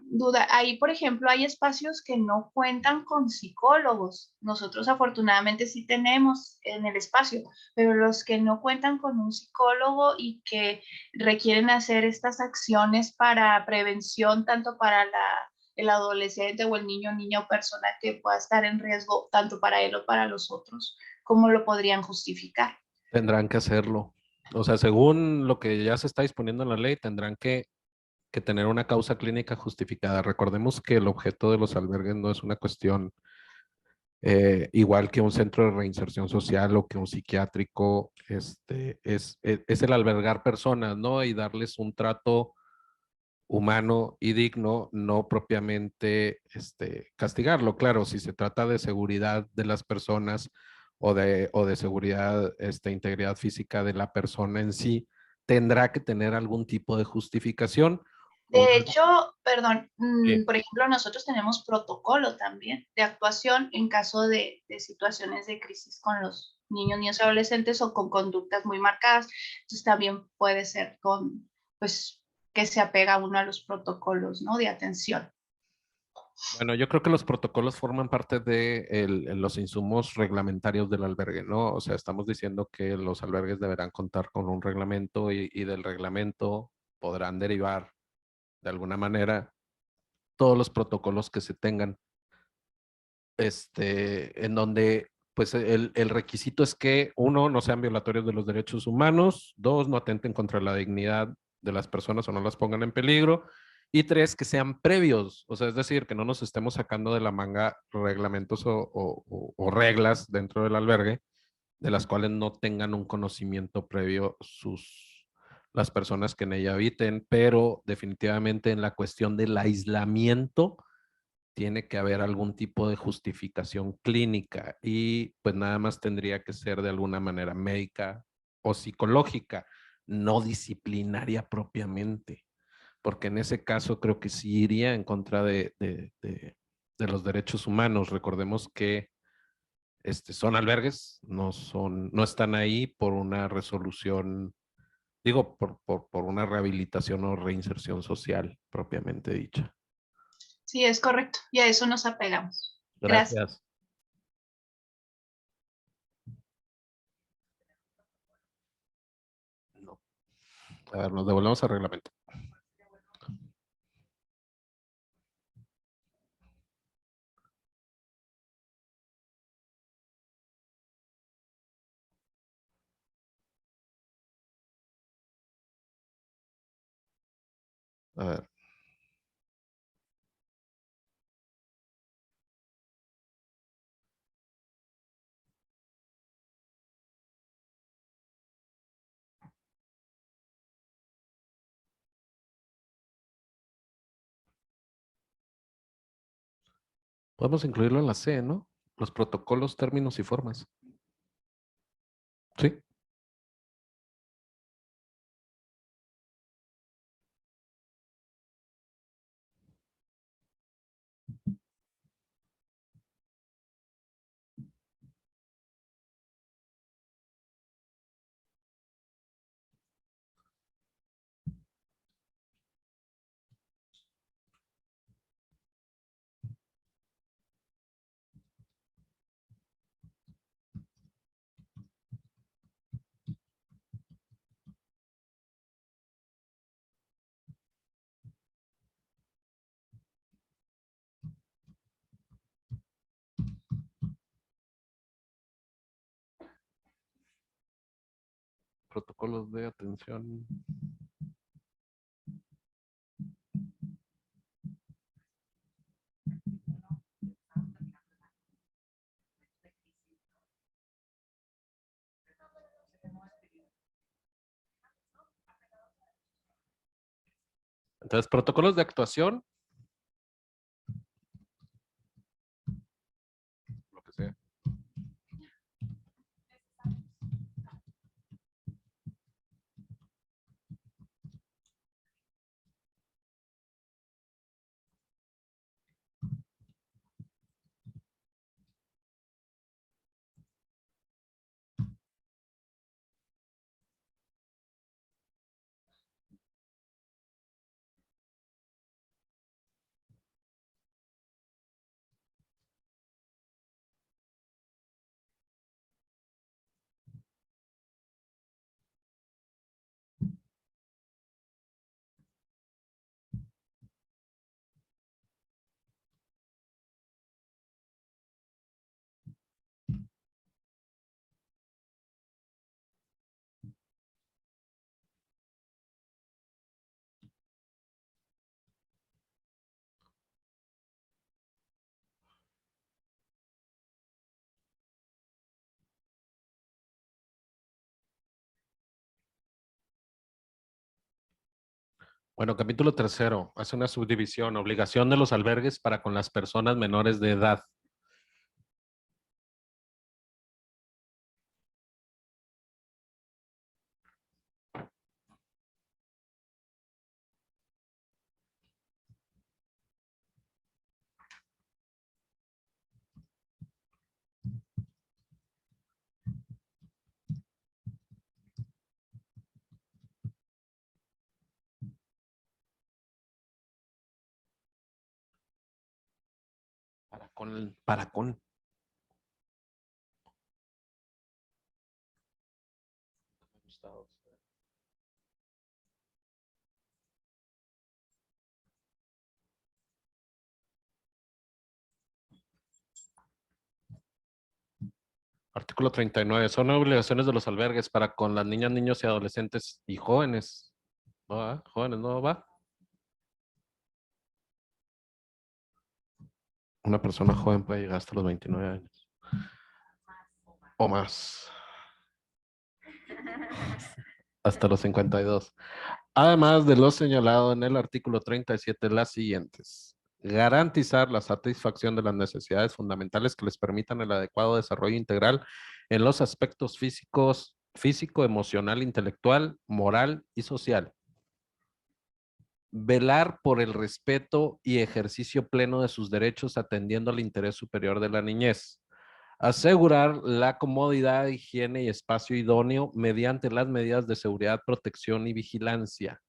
duda, ahí por ejemplo hay espacios que no cuentan con psicólogos. Nosotros afortunadamente sí tenemos en el espacio, pero los que no cuentan con un psicólogo y que requieren hacer estas acciones para prevención, tanto para el adolescente o el niña o persona que pueda estar en riesgo, tanto para él o para los otros, ¿cómo lo podrían justificar? Tendrán que hacerlo. O sea, según lo que ya se está disponiendo en la ley, tendrán que tener una causa clínica justificada. Recordemos que el objeto de los albergues no es una cuestión igual que un centro de reinserción social o que un psiquiátrico, es el albergar personas, ¿no? Y darles un trato humano y digno, no propiamente castigarlo. Claro, si se trata de seguridad de las personas o de seguridad, integridad física de la persona en sí, tendrá que tener algún tipo de justificación. De hecho, perdón, Sí. por ejemplo, nosotros tenemos protocolo también de actuación en caso de situaciones de crisis con los niños y adolescentes o con conductas muy marcadas. Entonces también puede ser pues, que se apega uno a los protocolos, ¿no? De atención. Bueno, yo creo que los protocolos forman parte de los insumos reglamentarios del albergue, ¿no? O sea, estamos diciendo que los albergues deberán contar con un reglamento y del reglamento podrán derivar de alguna manera todos los protocolos que se tengan, en donde pues el requisito es que, uno, no sean violatorios de los derechos humanos, dos, no atenten contra la dignidad de las personas o no las pongan en peligro, y tres, que sean previos, o sea, es decir, que no nos estemos sacando de la manga reglamentos o reglas dentro del albergue de las cuales no tengan un conocimiento previo las personas que en ella habiten, pero definitivamente en la cuestión del aislamiento tiene que haber algún tipo de justificación clínica y pues nada más tendría que ser de alguna manera médica o psicológica, no disciplinaria propiamente, porque en ese caso creo que sí iría en contra de los derechos humanos. Recordemos que son albergues, no están ahí por una resolución, digo, por una rehabilitación o reinserción social propiamente dicha. Sí, es correcto. Y a eso nos apegamos. Gracias. Gracias. No. A ver, nos devolvemos al reglamento. A ver. Podemos incluirlo en la C, ¿no? Los protocolos, términos y formas. Sí. Protocolos de atención. Entonces, protocolos de actuación. Lo que sea. Bueno, capítulo tercero, hace una subdivisión, obligación de los albergues para con las personas menores de edad. Para con. Artículo 39. Son obligaciones de los albergues para con las niñas, niños y adolescentes y jóvenes. ¿No va? Jóvenes, ¿no va? Una persona joven puede llegar hasta los 29 años. O más. Hasta los 52. Además de lo señalado en el artículo 37, las siguientes. Garantizar la satisfacción de las necesidades fundamentales que les permitan el adecuado desarrollo integral en los aspectos físicos, físico, emocional, intelectual, moral y social. Velar por el respeto y ejercicio pleno de sus derechos atendiendo al interés superior de la niñez. Asegurar la comodidad, higiene y espacio idóneo mediante las medidas de seguridad, protección y vigilancia.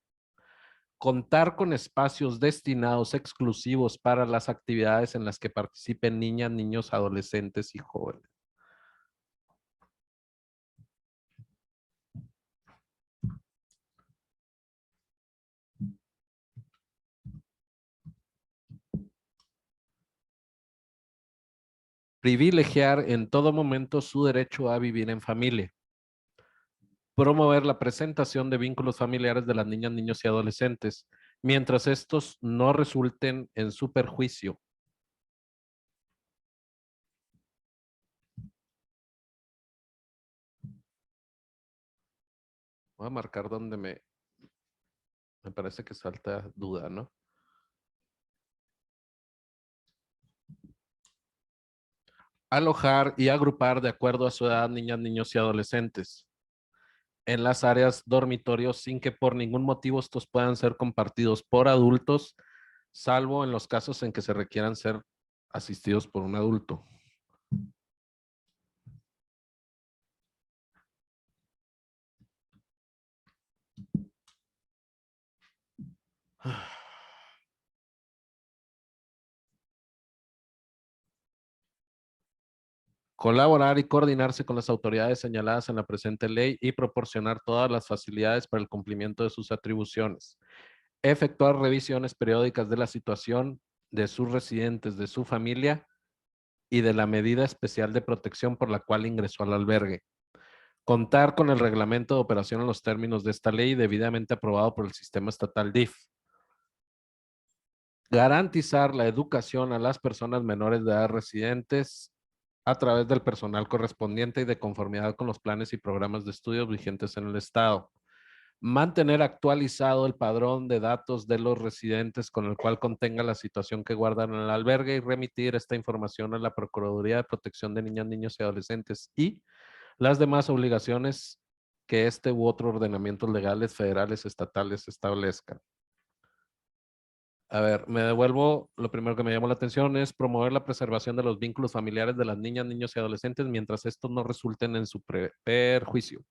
Contar con espacios destinados exclusivos para las actividades en las que participen niñas, niños, adolescentes y jóvenes. Privilegiar en todo momento su derecho a vivir en familia. Promover la presentación de vínculos familiares de las niñas, niños y adolescentes, mientras estos no resulten en su perjuicio. Voy a marcar donde me parece que salta duda, ¿no? Alojar y agrupar de acuerdo a su edad niñas, niños y adolescentes en las áreas dormitorios sin que por ningún motivo estos puedan ser compartidos por adultos, salvo en los casos en que se requieran ser asistidos por un adulto. Colaborar y coordinarse con las autoridades señaladas en la presente ley y proporcionar todas las facilidades para el cumplimiento de sus atribuciones. Efectuar revisiones periódicas de la situación de sus residentes, de su familia y de la medida especial de protección por la cual ingresó al albergue. Contar con el reglamento de operación en los términos de esta ley debidamente aprobado por el sistema estatal DIF. Garantizar la educación a las personas menores de edad residentes a través del personal correspondiente y de conformidad con los planes y programas de estudios vigentes en el Estado. Mantener actualizado el padrón de datos de los residentes con el cual contenga la situación que guardan en el albergue y remitir esta información a la Procuraduría de Protección de Niñas, Niños y Adolescentes y las demás obligaciones que este u otro ordenamientos legales, federales, estatales establezcan. A ver, me devuelvo. Lo primero que me llamó la atención es promover la preservación de los vínculos familiares de las niñas, niños y adolescentes mientras estos no resulten en su perjuicio.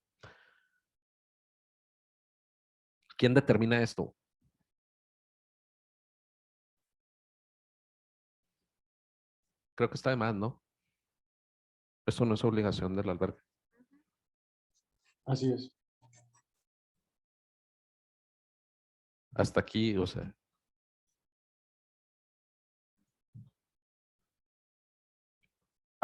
¿Quién determina esto? Creo que está de más, ¿no? Eso no es obligación del albergue. Así es. Hasta aquí, o sea.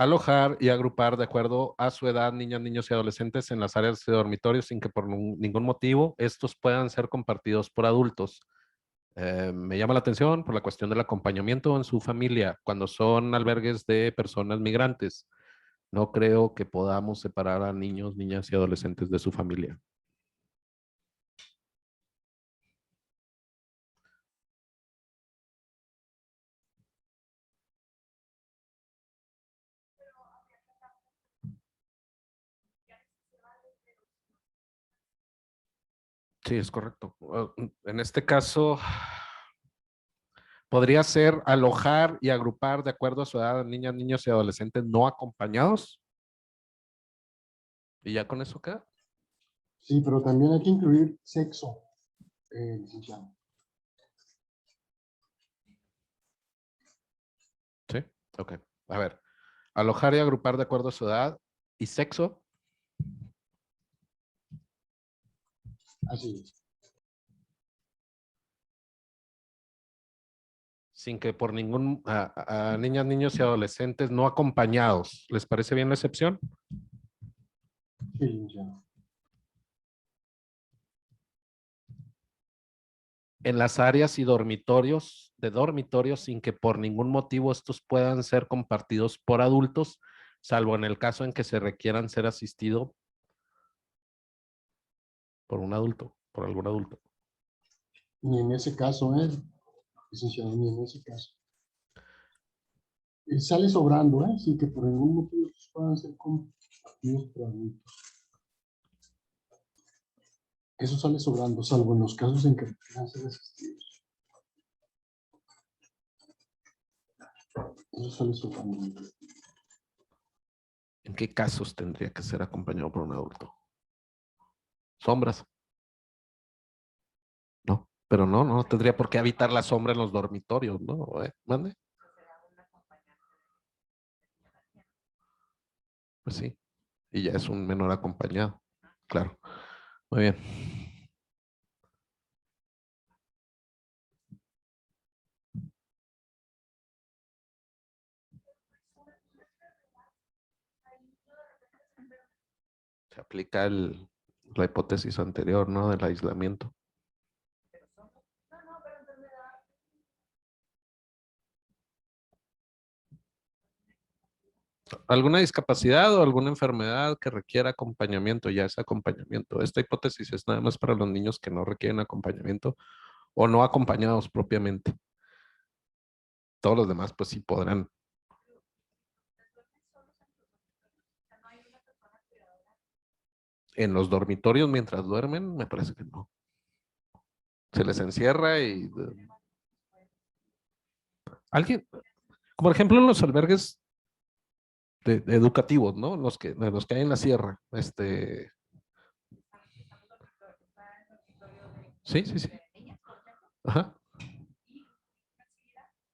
Alojar y agrupar de acuerdo a su edad niñas, niños y adolescentes en las áreas de dormitorio sin que por ningún motivo estos puedan ser compartidos por adultos. Me llama la atención por la cuestión del acompañamiento en su familia cuando son albergues de personas migrantes. No creo que podamos separar a niños, niñas y adolescentes de su familia. Sí, es correcto. En este caso, podría ser alojar y agrupar de acuerdo a su edad a niñas, niños y adolescentes no acompañados. ¿Y ya con eso queda? Sí, pero también hay que incluir sexo, licenciado. Sí, ok. A ver, alojar y agrupar de acuerdo a su edad y sexo. Así es. sin que por ningún, a niñas, niños y adolescentes no acompañados. ¿Les parece bien la excepción? Sí, ya. En las áreas y dormitorios, de dormitorios, sin que por ningún motivo estos puedan ser compartidos por adultos, salvo en el caso en que se requieran ser asistido por un adulto, por algún adulto. Ni en ese caso, licenciado, ni en ese caso. Sale sobrando, sin que por ningún motivo puedan ser compartidos por adultos. Eso sale sobrando, salvo en los casos en que requieran ser asistidos. Eso sale sobrando. ¿En qué casos tendría que ser acompañado por un adulto? Sombras. No, pero no tendría por qué habitar la sombra en los dormitorios, ¿no? ¿Mande? Pues sí, y ya es un menor acompañado, claro. Muy bien. Se aplica la hipótesis anterior, ¿no? Del aislamiento. ¿Alguna discapacidad o alguna enfermedad que requiera acompañamiento? Ya es acompañamiento. Esta hipótesis es nada más para los niños que no requieren acompañamiento o no acompañados propiamente. Todos los demás, pues sí podrán. En los dormitorios mientras duermen, me parece que no. Se les encierra y... Alguien, como por ejemplo en los albergues educativos, ¿no? Los que hay en la sierra. Sí, sí, sí. Ajá.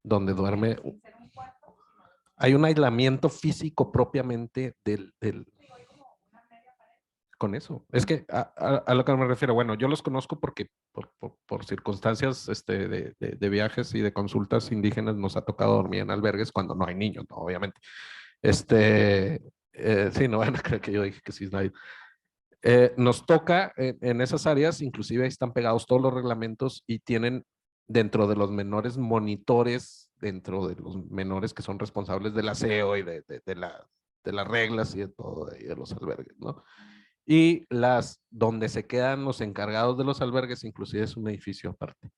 Donde duerme. Hay un aislamiento físico propiamente con eso. Es que a lo que me refiero, bueno, yo los conozco porque por circunstancias de viajes y de consultas indígenas nos ha tocado dormir en albergues cuando no hay niños, ¿no? Obviamente. Sí, no van a creer que yo dije que sí no hay. Nos toca en esas áreas, inclusive están pegados todos los reglamentos y tienen dentro de los menores monitores, dentro de los menores que son responsables del aseo y de las reglas y de todo, y de los albergues, ¿no? Y donde se quedan los encargados de los albergues, inclusive es un edificio aparte.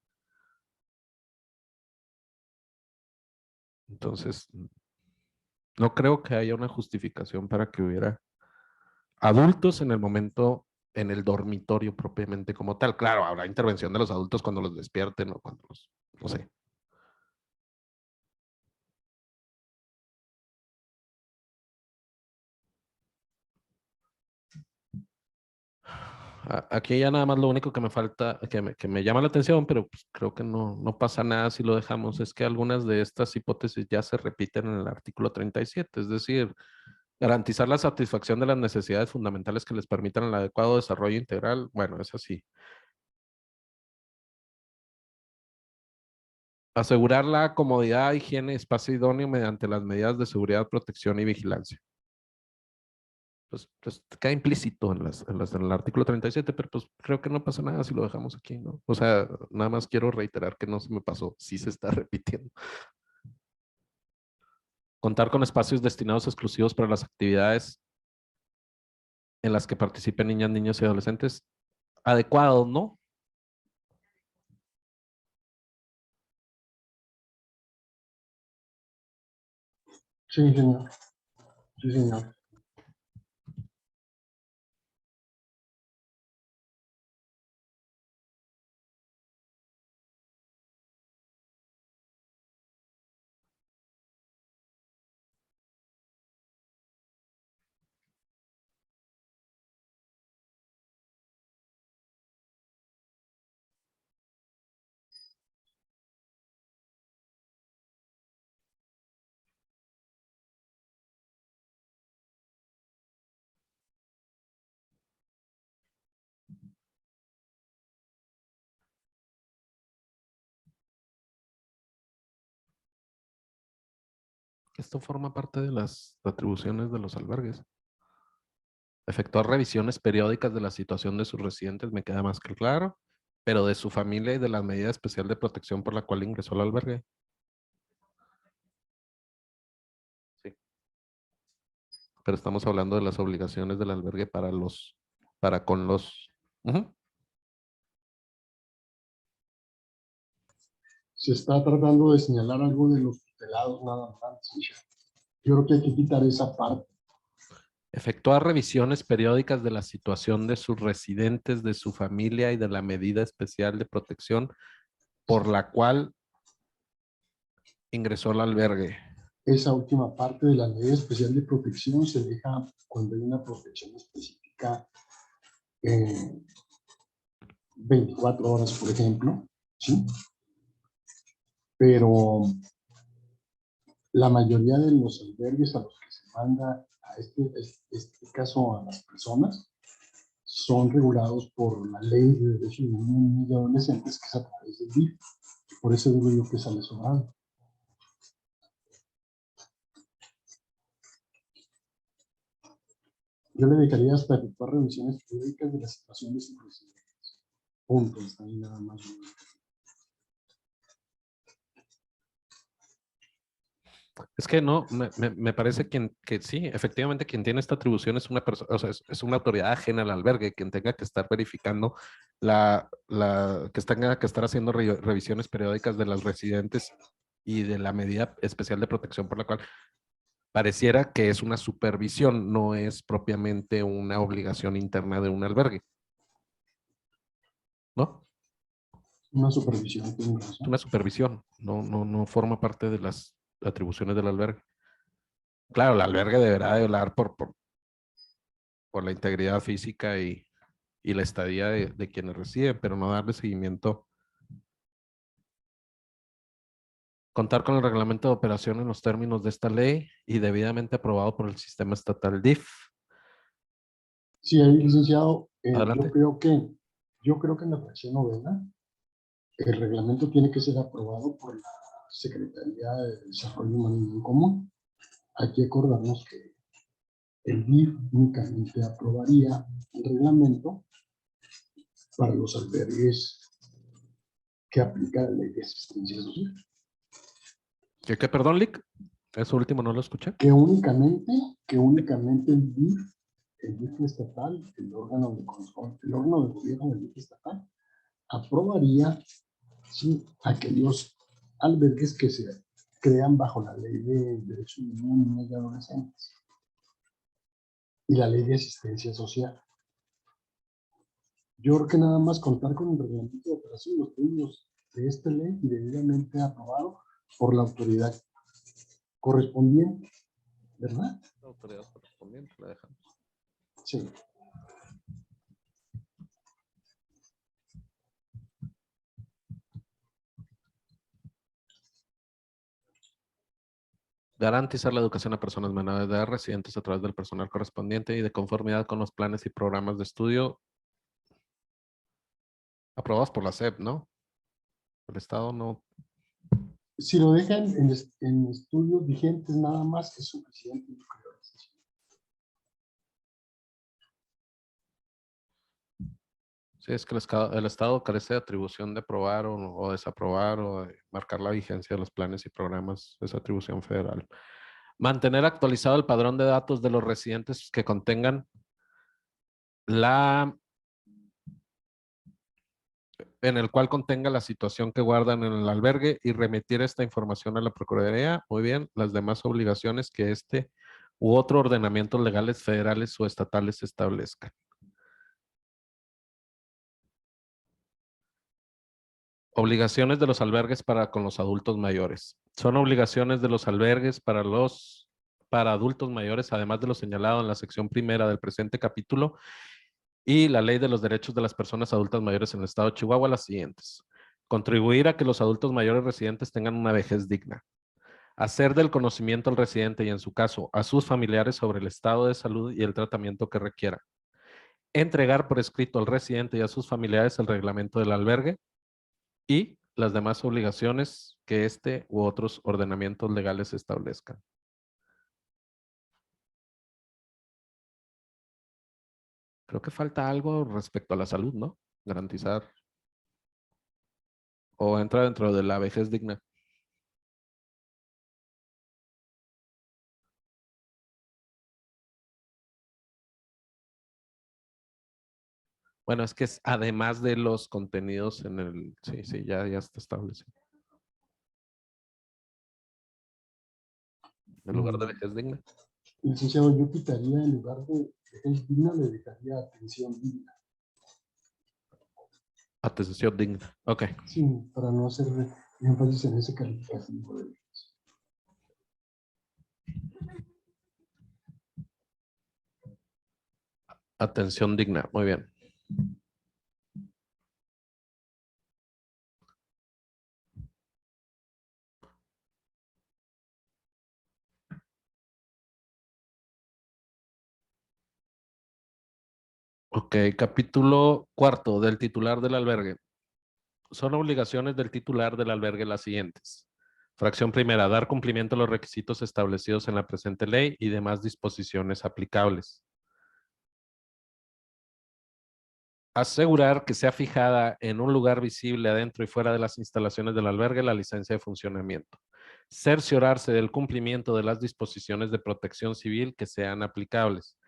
Entonces, no creo que haya una justificación para que hubiera adultos en el momento, en el dormitorio propiamente como tal. Claro, habrá intervención de los adultos cuando los despierten o cuando los, no sé. Aquí ya nada más lo único que me falta, que me llama la atención, pero pues creo que no pasa nada si lo dejamos, es que algunas de estas hipótesis ya se repiten en el artículo 37, es decir, garantizar la satisfacción de las necesidades fundamentales que les permitan el adecuado desarrollo integral. Bueno, es así. Asegurar la comodidad, higiene y espacio idóneo mediante las medidas de seguridad, protección y vigilancia. Pues queda implícito en el artículo 37, pero pues creo que no pasa nada si lo dejamos aquí, ¿no? O sea, nada más quiero reiterar que no se me pasó, sí se está repitiendo. Contar con espacios destinados exclusivos para las actividades en las que participen niñas, niños y adolescentes. Adecuados, ¿no? Sí, señor. Sí, señor. Esto forma parte de las atribuciones de los albergues. Efectuar revisiones periódicas de la situación de sus residentes, me queda más que claro, pero de su familia y de la medida especial de protección por la cual ingresó al albergue. Sí. Pero estamos hablando de las obligaciones del albergue para con los... Ujú. Se está tratando de señalar algo de los tutelados nada más. Yo creo que hay que quitar esa parte. Efectuar revisiones periódicas de la situación de sus residentes, de su familia y de la medida especial de protección por la cual ingresó al albergue. Esa última parte de la ley especial de protección se deja cuando hay una protección específica 24 horas, por ejemplo, ¿sí? Pero la mayoría de los albergues a los que se manda a este caso a las personas son regulados por la Ley de Derechos de Niños y Adolescentes, que es a través del DIF. Por eso digo yo que sale sobrado. Yo le dejaría hasta efectuar revisiones periódicas de la situación de sus residentes. Punto, está ahí nada más. Es que no, me parece que sí, efectivamente quien tiene esta atribución es una persona, o sea, es una autoridad ajena al albergue, quien tenga que estar verificando que tenga que estar haciendo revisiones periódicas de los residentes y de la medida especial de protección por la cual pareciera que es una supervisión, no es propiamente una obligación interna de un albergue. ¿No? Una supervisión. Tiene razón. Es una supervisión, no forma parte de las atribuciones del albergue. Claro, el albergue deberá de velar por la integridad física y la estadía de quienes residen, pero no darle seguimiento. Contar con el reglamento de operación en los términos de esta ley y debidamente aprobado por el sistema estatal DIF. Sí, ahí, licenciado, Adelante. yo creo que en la fracción novena el reglamento tiene que ser aprobado por la Secretaría de Desarrollo Humano y Bien Común. Hay que acordarnos que el DIF únicamente aprobaría el reglamento para los albergues que aplica la ley de asistencia social. ¿Qué, perdón, Lick? Eso último no lo escuché. Que únicamente el DIF estatal, el órgano de control, el órgano de gobierno del DIF estatal, aprobaría, sí, aquellos albergues que se crean bajo la ley de derechos de niños y adolescentes y la ley de asistencia social. Yo creo que nada más contar con el reglamento de operación, los términos de esta ley y debidamente aprobado por la autoridad correspondiente, ¿verdad? La autoridad correspondiente la dejamos. Sí. Garantizar la educación a personas menores de edad residentes a través del personal correspondiente y de conformidad con los planes y programas de estudio aprobados por la SEP, ¿no? El Estado no. Si lo dejan en estudios vigentes nada más es suficiente, yo creo. Sí, es que el Estado carece de atribución de aprobar o desaprobar o de marcar la vigencia de los planes y programas. Es atribución federal. Mantener actualizado el padrón de datos de los residentes que contengan en el cual contenga la situación que guardan en el albergue y remitir esta información a la Procuraduría. Muy bien, las demás obligaciones que este u otro ordenamientos legales federales o estatales establezcan. Obligaciones de los albergues para con los adultos mayores. Son obligaciones de los albergues para adultos mayores, además de lo señalado en la sección primera del presente capítulo y la Ley de los Derechos de las Personas Adultas Mayores en el Estado de Chihuahua, las siguientes. Contribuir a que los adultos mayores residentes tengan una vejez digna. Hacer del conocimiento al residente y, en su caso, a sus familiares sobre el estado de salud y el tratamiento que requiera. Entregar por escrito al residente y a sus familiares el reglamento del albergue y las demás obligaciones que este u otros ordenamientos legales establezcan. Creo que falta algo respecto a la salud, ¿no? Garantizar. O entra dentro de la vejez digna. Bueno, es que es además de los contenidos en el... Sí, sí, ya está establecido. En lugar de vejez digna. Licenciado, yo quitaría en lugar de vejez digna, le dejaría atención digna. Atención digna. Ok. Sí, para no hacer énfasis en ese calificativo. Atención digna. Muy bien. Ok, capítulo cuarto del titular del albergue. Son obligaciones del titular del albergue las siguientes. Fracción primera, dar cumplimiento a los requisitos establecidos en la presente ley y demás disposiciones aplicables. Asegurar que sea fijada en un lugar visible adentro y fuera de las instalaciones del albergue la licencia de funcionamiento. Cerciorarse del cumplimiento de las disposiciones de protección civil que sean aplicables.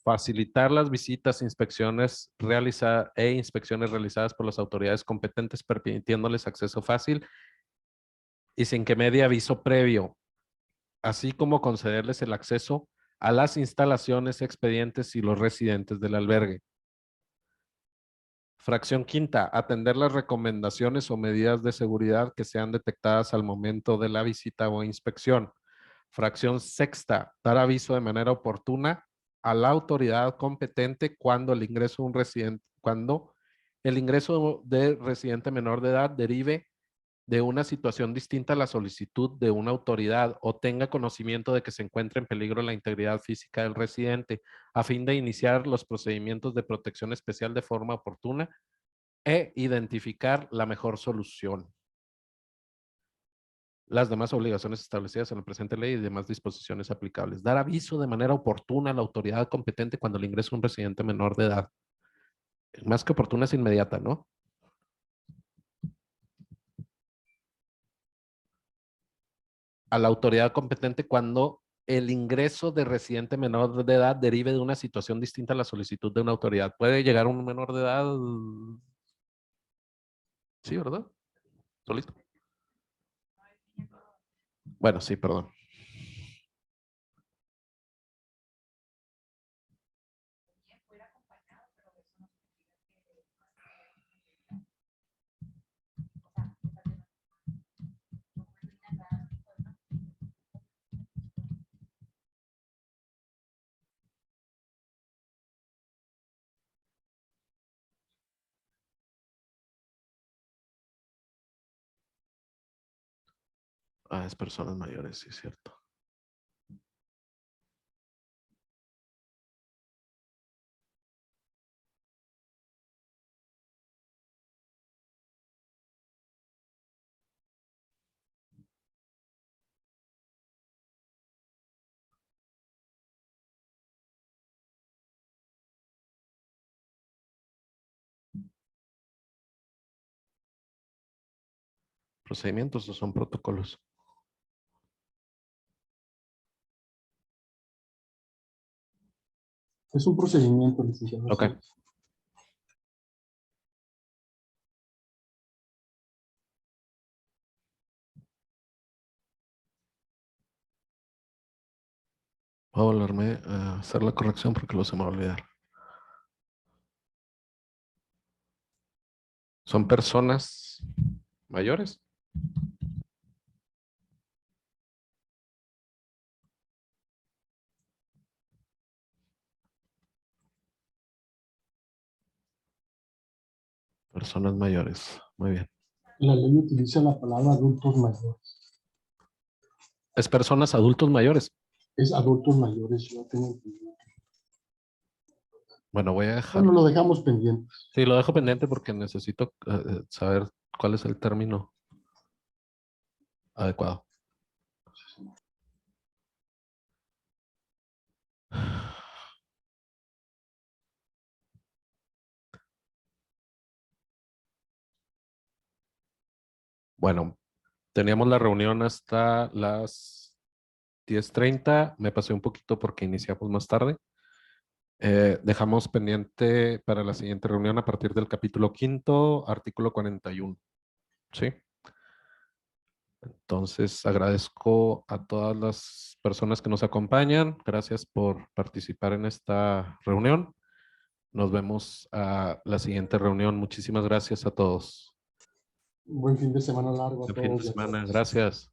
Facilitar las visitas, inspecciones realizadas por las autoridades competentes, permitiéndoles acceso fácil y sin que medie aviso previo, así como concederles el acceso a las instalaciones, expedientes y los residentes del albergue. Fracción quinta, atender las recomendaciones o medidas de seguridad que sean detectadas al momento de la visita o inspección. Fracción sexta, dar aviso de manera oportuna a la autoridad competente cuando el ingreso de residente menor de edad derive de una situación distinta a la solicitud de una autoridad o tenga conocimiento de que se encuentra en peligro la integridad física del residente, a fin de iniciar los procedimientos de protección especial de forma oportuna e identificar la mejor solución. Las demás obligaciones establecidas en la presente ley y demás disposiciones aplicables. Dar aviso de manera oportuna a la autoridad competente cuando le ingresa un residente menor de edad. Más que oportuna es inmediata, ¿no? A la autoridad competente cuando el ingreso de residente menor de edad derive de una situación distinta a la solicitud de una autoridad. ¿Puede llegar un menor de edad? Sí, ¿verdad? ¿Solito? Bueno, sí, perdón. Ah, es personas mayores, sí, es cierto. ¿Procedimientos o son protocolos? Es un procedimiento, licenciado. Ok. Voy a volverme a hacer la corrección porque lo se me va a olvidar. ¿Son personas mayores? Personas mayores. Muy bien. La ley utiliza la palabra adultos mayores. ¿Es personas adultos mayores? Es adultos mayores, yo tengo entendido. Bueno, voy a dejar. Bueno, lo dejamos pendiente. Sí, lo dejo pendiente porque necesito saber cuál es el término adecuado. Bueno, teníamos la reunión hasta las 10:30. Me pasé un poquito porque iniciamos más tarde. Dejamos pendiente para la siguiente reunión a partir del capítulo 5, artículo 41. ¿Sí? Entonces, agradezco a todas las personas que nos acompañan. Gracias por participar en esta reunión. Nos vemos a la siguiente reunión. Muchísimas gracias a todos. Buen fin de semana largo a Buen todos. fin de y a semana. todas. Gracias.